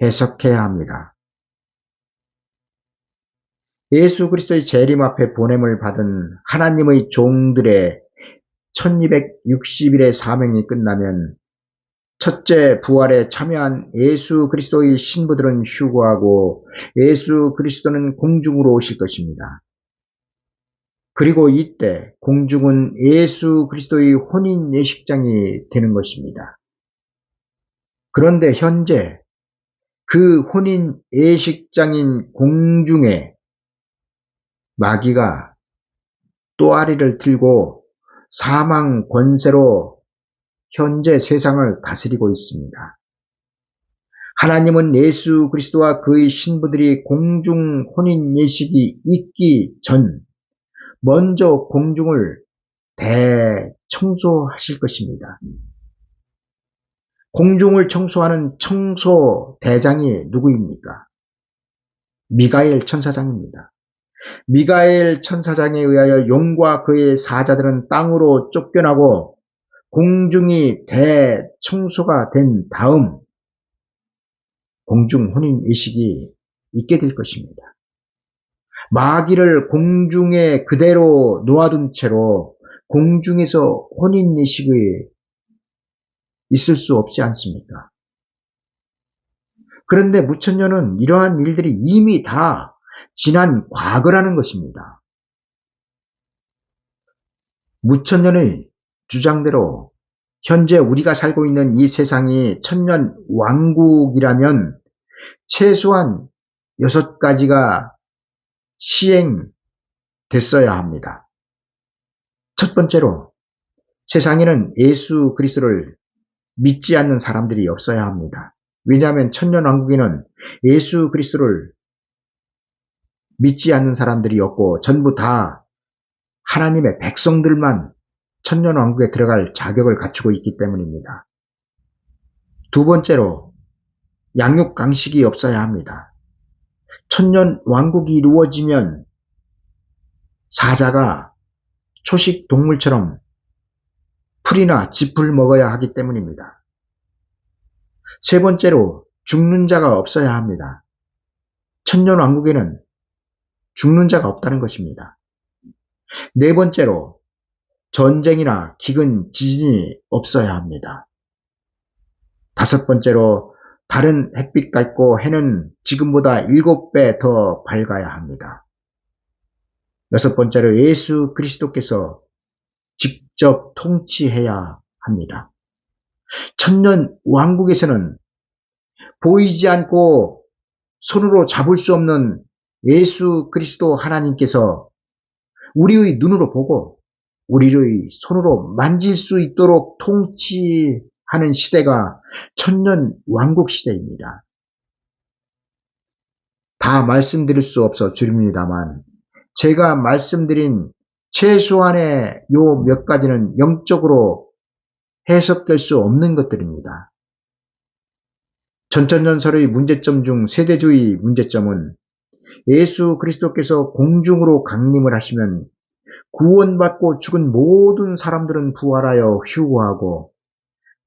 해석해야 합니다. 예수 그리스도의 재림 앞에 보냄을 받은 하나님의 종들의 1260일의 사명이 끝나면 첫째 부활에 참여한 예수 그리스도의 신부들은 휴거하고 예수 그리스도는 공중으로 오실 것입니다. 그리고 이때 공중은 예수 그리스도의 혼인 예식장이 되는 것입니다. 그런데 현재 그 혼인 예식장인 공중에 마귀가 또아리를 들고 사망 권세로 현재 세상을 다스리고 있습니다. 하나님은 예수 그리스도와 그의 신부들이 공중 혼인 예식이 있기 전 먼저 공중을 대청소하실 것입니다. 공중을 청소하는 청소 대장이 누구입니까? 미가엘 천사장입니다. 미가엘 천사장에 의하여 용과 그의 사자들은 땅으로 쫓겨나고 공중이 대청소가 된 다음 공중 혼인 예식이 있게 될 것입니다. 마귀를 공중에 그대로 놓아둔 채로 공중에서 혼인 예식이 있을 수 없지 않습니까? 그런데 무천년은 이러한 일들이 이미 다 지난 과거라는 것입니다. 무천년의 주장대로 현재 우리가 살고 있는 이 세상이 천년 왕국이라면 최소한 6가지가 시행됐어야 합니다. 첫 번째로 세상에는 예수 그리스도를 믿지 않는 사람들이 없어야 합니다. 왜냐하면 천년왕국에는 예수 그리스도를 믿지 않는 사람들이 없고 전부 다 하나님의 백성들만 천년왕국에 들어갈 자격을 갖추고 있기 때문입니다. 두 번째로 양육강식이 없어야 합니다. 천년왕국이 이루어지면 사자가 초식 동물처럼 풀이나 짚을 먹어야 하기 때문입니다. 세 번째로 죽는 자가 없어야 합니다. 천년왕국에는 죽는 자가 없다는 것입니다. 네 번째로 전쟁이나 기근, 지진이 없어야 합니다. 다섯 번째로 다른 햇빛 같고 해는 지금보다 7배 더 밝아야 합니다. 여섯 번째로 예수 그리스도께서 직접 통치해야 합니다. 천년 왕국에서는 보이지 않고 손으로 잡을 수 없는 예수 그리스도 하나님께서 우리의 눈으로 보고 우리의 손으로 만질 수 있도록 통치하는 시대가 천년 왕국 시대입니다. 다 말씀드릴 수 없어 줄입니다만 제가 말씀드린 최소한의 요 몇 가지는 영적으로 해석될 수 없는 것들입니다. 전천전설의 문제점 중 세대주의 문제점은 예수 그리스도께서 공중으로 강림을 하시면 구원받고 죽은 모든 사람들은 부활하여 휴거하고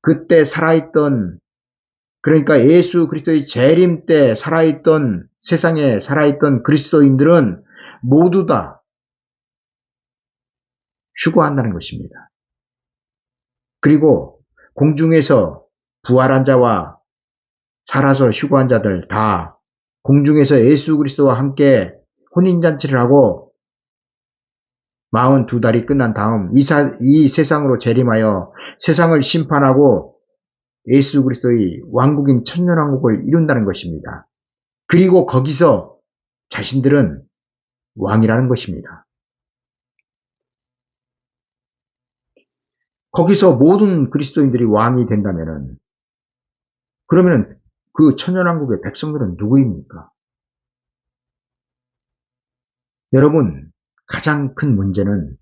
그때 살아있던 그러니까 예수 그리스도의 재림 때 살아있던 세상에 살아있던 그리스도인들은 모두 다 휴거한다는 것입니다. 그리고 공중에서 부활한 자와 살아서 휴거한 자들 다 공중에서 예수 그리스도와 함께 혼인잔치를 하고 42달이 끝난 다음 이 세상으로 재림하여 세상을 심판하고 예수 그리스도의 왕국인 천년왕국을 이룬다는 것입니다. 그리고 거기서 자신들은 왕이라는 것입니다. 거기서 모든 그리스도인들이 왕이 된다면은 그러면 그 천년왕국의 백성들은 누구입니까? 여러분, 가장 큰 문제는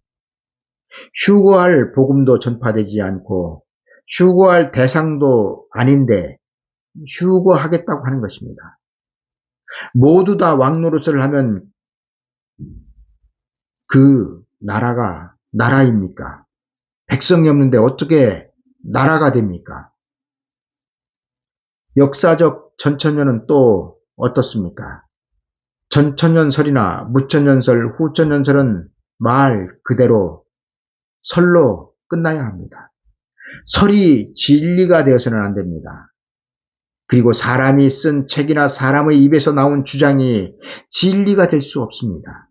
휴거할 복음도 전파되지 않고 휴거할 대상도 아닌데 휴거하겠다고 하는 것입니다. 모두 다 왕노릇을 하면 그 나라가 나라입니까? 백성이 없는데 어떻게 나라가 됩니까? 역사적 전천년은 또 어떻습니까? 전천년설이나 무천년설, 후천년설은 말 그대로 설로 끝나야 합니다. 설이 진리가 되어서는 안 됩니다. 그리고 사람이 쓴 책이나 사람의 입에서 나온 주장이 진리가 될 수 없습니다.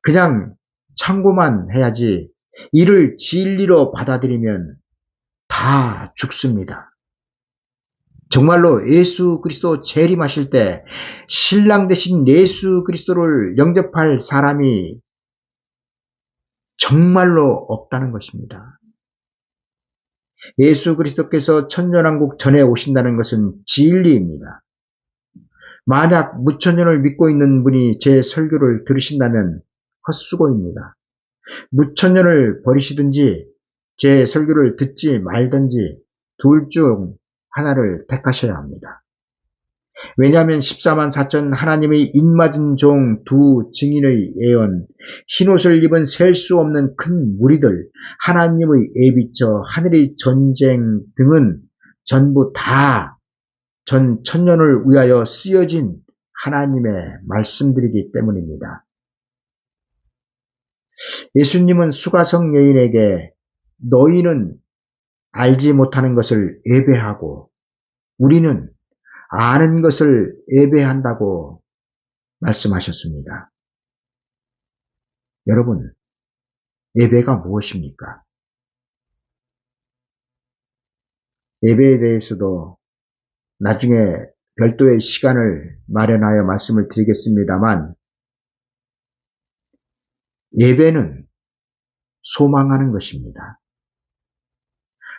그냥 참고만 해야지 이를 진리로 받아들이면 다 죽습니다. 정말로 예수 그리스도 재림하실 때 신랑 되신 예수 그리스도를 영접할 사람이 정말로 없다는 것입니다. 예수 그리스도께서 천년왕국 전에 오신다는 것은 진리입니다. 만약 무천년을 믿고 있는 분이 제 설교를 들으신다면 헛수고입니다. 무천년을 버리시든지 제 설교를 듣지 말든지 둘 중 하나를 택하셔야 합니다. 왜냐하면 14만 4천 하나님의 입맞은 종 두 증인의 예언, 흰옷을 입은 셀 수 없는 큰 무리들, 하나님의 예비처, 하늘의 전쟁 등은 전부 다 전 천년을 위하여 쓰여진 하나님의 말씀들이기 때문입니다. 예수님은 수가성 여인에게 너희는 알지 못하는 것을 예배하고 우리는 아는 것을 예배한다고 말씀하셨습니다. 여러분, 예배가 무엇입니까? 예배에 대해서도 나중에 별도의 시간을 마련하여 말씀을 드리겠습니다만 예배는 소망하는 것입니다.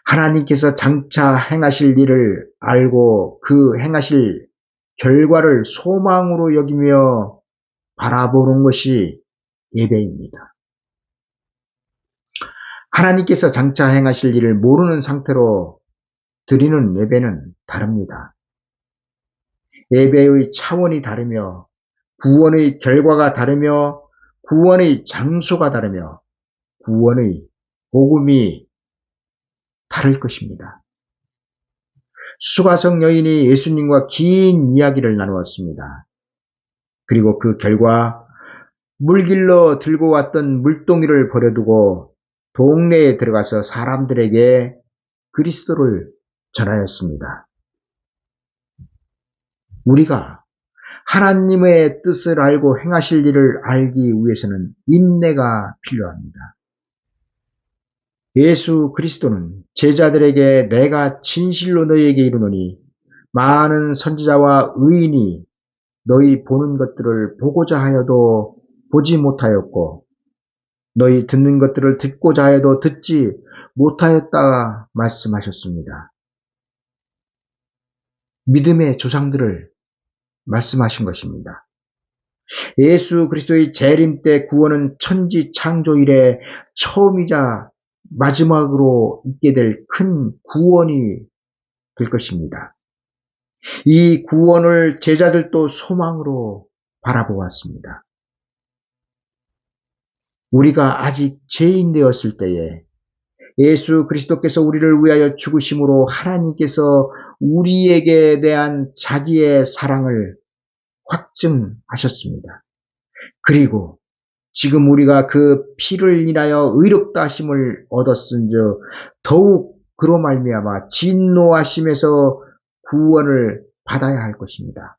하나님께서 장차 행하실 일을 알고 그 행하실 결과를 소망으로 여기며 바라보는 것이 예배입니다. 하나님께서 장차 행하실 일을 모르는 상태로 드리는 예배는 다릅니다. 예배의 차원이 다르며 구원의 결과가 다르며 구원의 장소가 다르며 구원의 복음이 다를 것입니다. 수가성 여인이 예수님과 긴 이야기를 나누었습니다. 그리고 그 결과 물길로 들고 왔던 물동이를 버려두고 동네에 들어가서 사람들에게 그리스도를 전하였습니다. 우리가 하나님의 뜻을 알고 행하실 일을 알기 위해서는 인내가 필요합니다. 예수 그리스도는 제자들에게 내가 진실로 너희에게 이르노니 많은 선지자와 의인이 너희 보는 것들을 보고자 하여도 보지 못하였고 너희 듣는 것들을 듣고자 하여도 듣지 못하였다 말씀하셨습니다. 믿음의 조상들을 말씀하신 것입니다. 예수 그리스도의 재림 때 구원은 천지 창조 이래 처음이자 마지막으로 있게 될 큰 구원이 될 것입니다. 이 구원을 제자들도 소망으로 바라보았습니다. 우리가 아직 죄인 되었을 때에 예수 그리스도께서 우리를 위하여 죽으심으로 하나님께서 우리에게 대한 자기의 사랑을 확증하셨습니다. 그리고 지금 우리가 그 피를 인하여 의롭다 하심을 얻었은즉 더욱 그로 말미암아 진노하심에서 구원을 받아야 할 것입니다.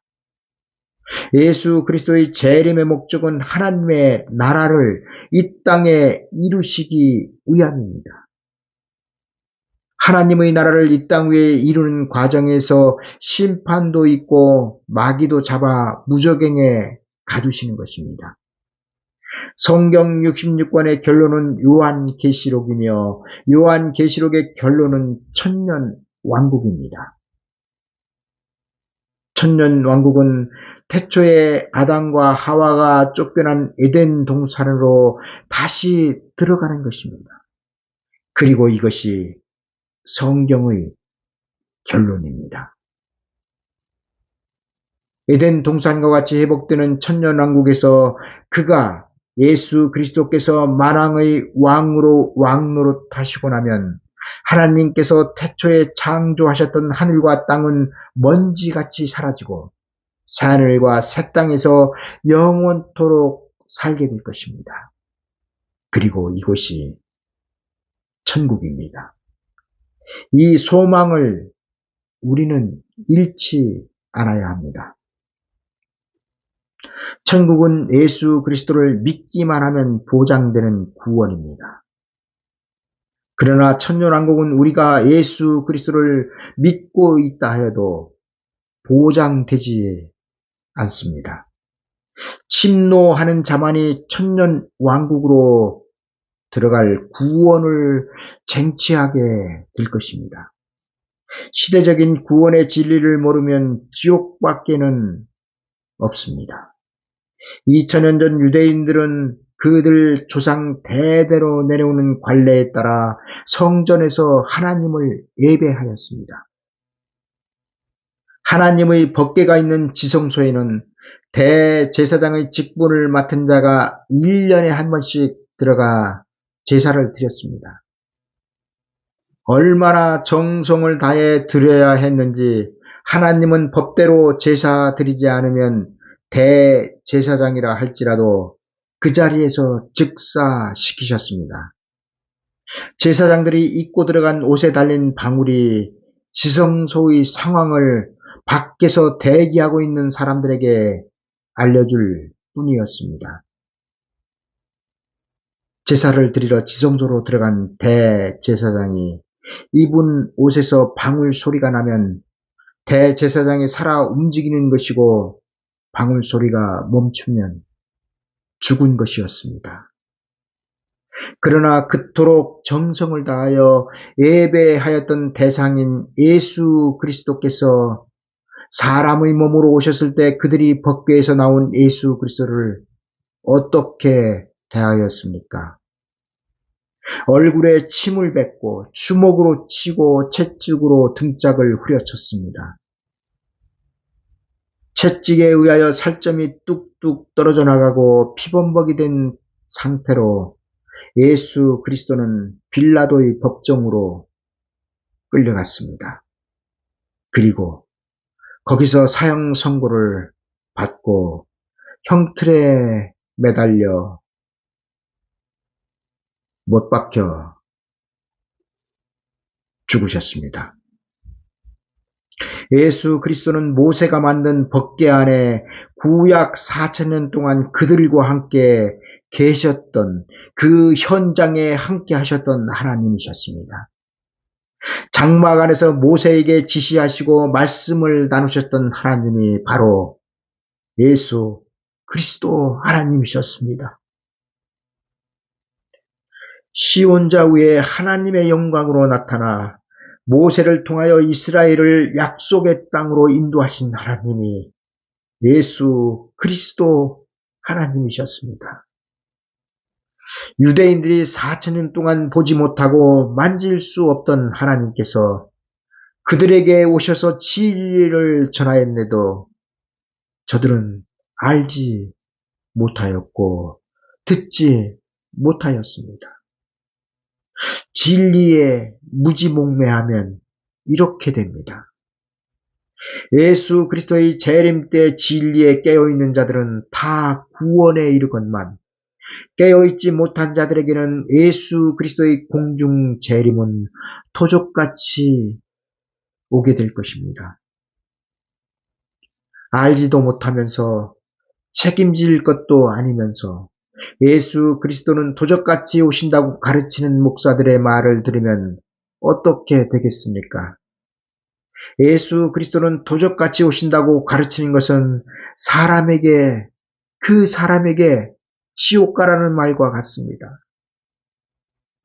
예수 그리스도의 재림의 목적은 하나님의 나라를 이 땅에 이루시기 위함입니다. 하나님의 나라를 이 땅 위에 이루는 과정에서 심판도 있고 마귀도 잡아 무적행에 가두시는 것입니다. 성경 66권의 결론은 요한계시록이며 요한계시록의 결론은 천년왕국입니다. 천년왕국은 태초에 아담과 하와가 쫓겨난 에덴 동산으로 다시 들어가는 것입니다. 그리고 이것이 성경의 결론입니다. 에덴 동산과 같이 회복되는 천년왕국에서 그가 예수 그리스도께서 만왕의 왕으로 왕노릇하시고 나면 하나님께서 태초에 창조하셨던 하늘과 땅은 먼지같이 사라지고 새하늘과 새 땅에서 영원토록 살게 될 것입니다. 그리고 이곳이 천국입니다. 이 소망을 우리는 잃지 않아야 합니다. 천국은 예수 그리스도를 믿기만 하면 보장되는 구원입니다. 그러나 천년왕국은 우리가 예수 그리스도를 믿고 있다 하여도 보장되지 않습니다. 침노하는 자만이 천년왕국으로 들어갈 구원을 쟁취하게 될 것입니다. 시대적인 구원의 진리를 모르면 지옥밖에는 없습니다. 2000년 전 유대인들은 그들 조상 대대로 내려오는 관례에 따라 성전에서 하나님을 예배하였습니다. 하나님의 법궤가 있는 지성소에는 대제사장의 직분을 맡은 자가 1년에 한 번씩 들어가 제사를 드렸습니다. 얼마나 정성을 다해 드려야 했는지 하나님은 법대로 제사 드리지 않으면 대제사장이라 할지라도 그 자리에서 즉사시키셨습니다. 제사장들이 입고 들어간 옷에 달린 방울이 지성소의 상황을 밖에서 대기하고 있는 사람들에게 알려줄 뿐이었습니다. 제사를 드리러 지성소로 들어간 대제사장이 입은 옷에서 방울 소리가 나면 대제사장이 살아 움직이는 것이고 방울 소리가 멈추면 죽은 것이었습니다. 그러나 그토록 정성을 다하여 예배하였던 대상인 예수 그리스도께서 사람의 몸으로 오셨을 때 그들이 법궤에서 나온 예수 그리스도를 어떻게 대하였습니까? 얼굴에 침을 뱉고 주먹으로 치고 채찍으로 등짝을 후려쳤습니다. 채찍에 의하여 살점이 뚝뚝 떨어져 나가고 피범벅이 된 상태로 예수 그리스도는 빌라도의 법정으로 끌려갔습니다. 그리고 거기서 사형 선고를 받고 형틀에 매달려 못 박혀 죽으셨습니다. 예수 그리스도는 모세가 만든 법궤 안에 구약 4,000년 동안 그들과 함께 계셨던 그 현장에 함께 하셨던 하나님이셨습니다. 장막 안에서 모세에게 지시하시고 말씀을 나누셨던 하나님이 바로 예수 그리스도 하나님이셨습니다. 시온자 위에 하나님의 영광으로 나타나 모세를 통하여 이스라엘을 약속의 땅으로 인도하신 하나님이 예수 그리스도 하나님이셨습니다. 유대인들이 4,000년 동안 보지 못하고 만질 수 없던 하나님께서 그들에게 오셔서 진리를 전하였는데도 저들은 알지 못하였고 듣지 못하였습니다. 진리에 무지몽매하면 이렇게 됩니다. 예수 그리스도의 재림 때 진리에 깨어있는 자들은 다 구원에 이르건만 깨어있지 못한 자들에게는 예수 그리스도의 공중 재림은 토족같이 오게 될 것입니다. 알지도 못하면서 책임질 것도 아니면서 예수 그리스도는 도적같이 오신다고 가르치는 목사들의 말을 들으면 어떻게 되겠습니까? 예수 그리스도는 도적같이 오신다고 가르치는 것은 그 사람에게 지옥 가라는 말과 같습니다.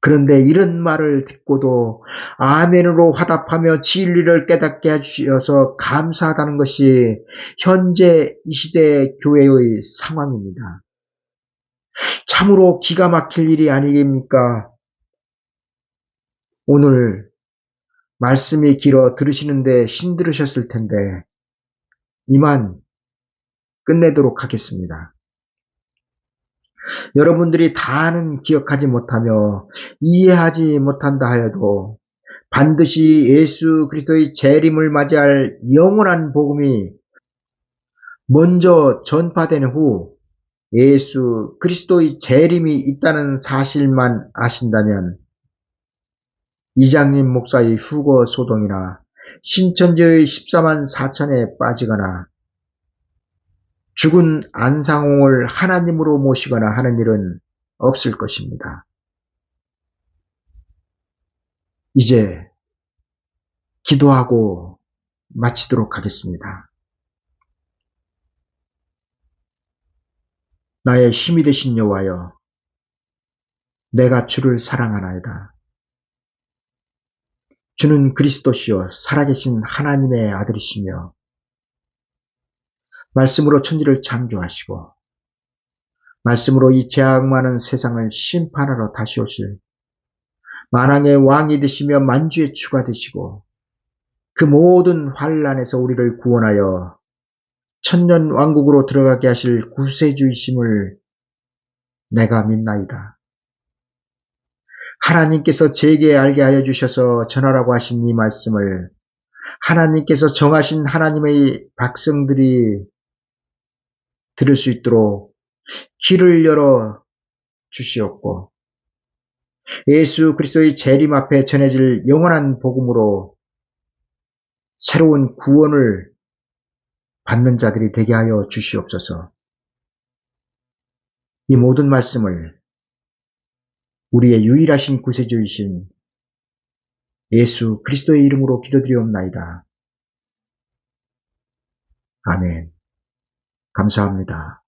그런데 이런 말을 듣고도 아멘으로 화답하며 진리를 깨닫게 해주셔서 감사하다는 것이 현재 이 시대의 교회의 상황입니다. 참으로 기가 막힐 일이 아니겠습니까? 오늘 말씀이 길어 들으시는데 힘들으셨을 텐데 이만 끝내도록 하겠습니다. 여러분들이 다는 기억하지 못하며 이해하지 못한다 하여도 반드시 예수 그리스도의 재림을 맞이할 영원한 복음이 먼저 전파된 후 예수 그리스도의 재림이 있다는 사실만 아신다면 이장님 목사의 휴거 소동이나 신천지의 14만 4천에 빠지거나 죽은 안상홍을 하나님으로 모시거나 하는 일은 없을 것입니다. 이제 기도하고 마치도록 하겠습니다. 나의 힘이 되신 여호와여, 내가 주를 사랑하나이다. 주는 그리스도시요 살아계신 하나님의 아들이시며 말씀으로 천지를 창조하시고 말씀으로 이 죄악 많은 세상을 심판하러 다시 오실 만왕의 왕이 되시며 만주의 주가 되시고 그 모든 환난에서 우리를 구원하여 천년 왕국으로 들어가게 하실 구세주이심을 내가 믿나이다. 하나님께서 제게 알게 하여 주셔서 전하라고 하신 이 말씀을 하나님께서 정하신 하나님의 백성들이 들을 수 있도록 길을 열어 주시옵고 예수 그리스도의 재림 앞에 전해질 영원한 복음으로 새로운 구원을 받는 자들이 되게 하여 주시옵소서. 이 모든 말씀을 우리의 유일하신 구세주이신 예수 그리스도의 이름으로 기도드리옵나이다. 아멘. 감사합니다.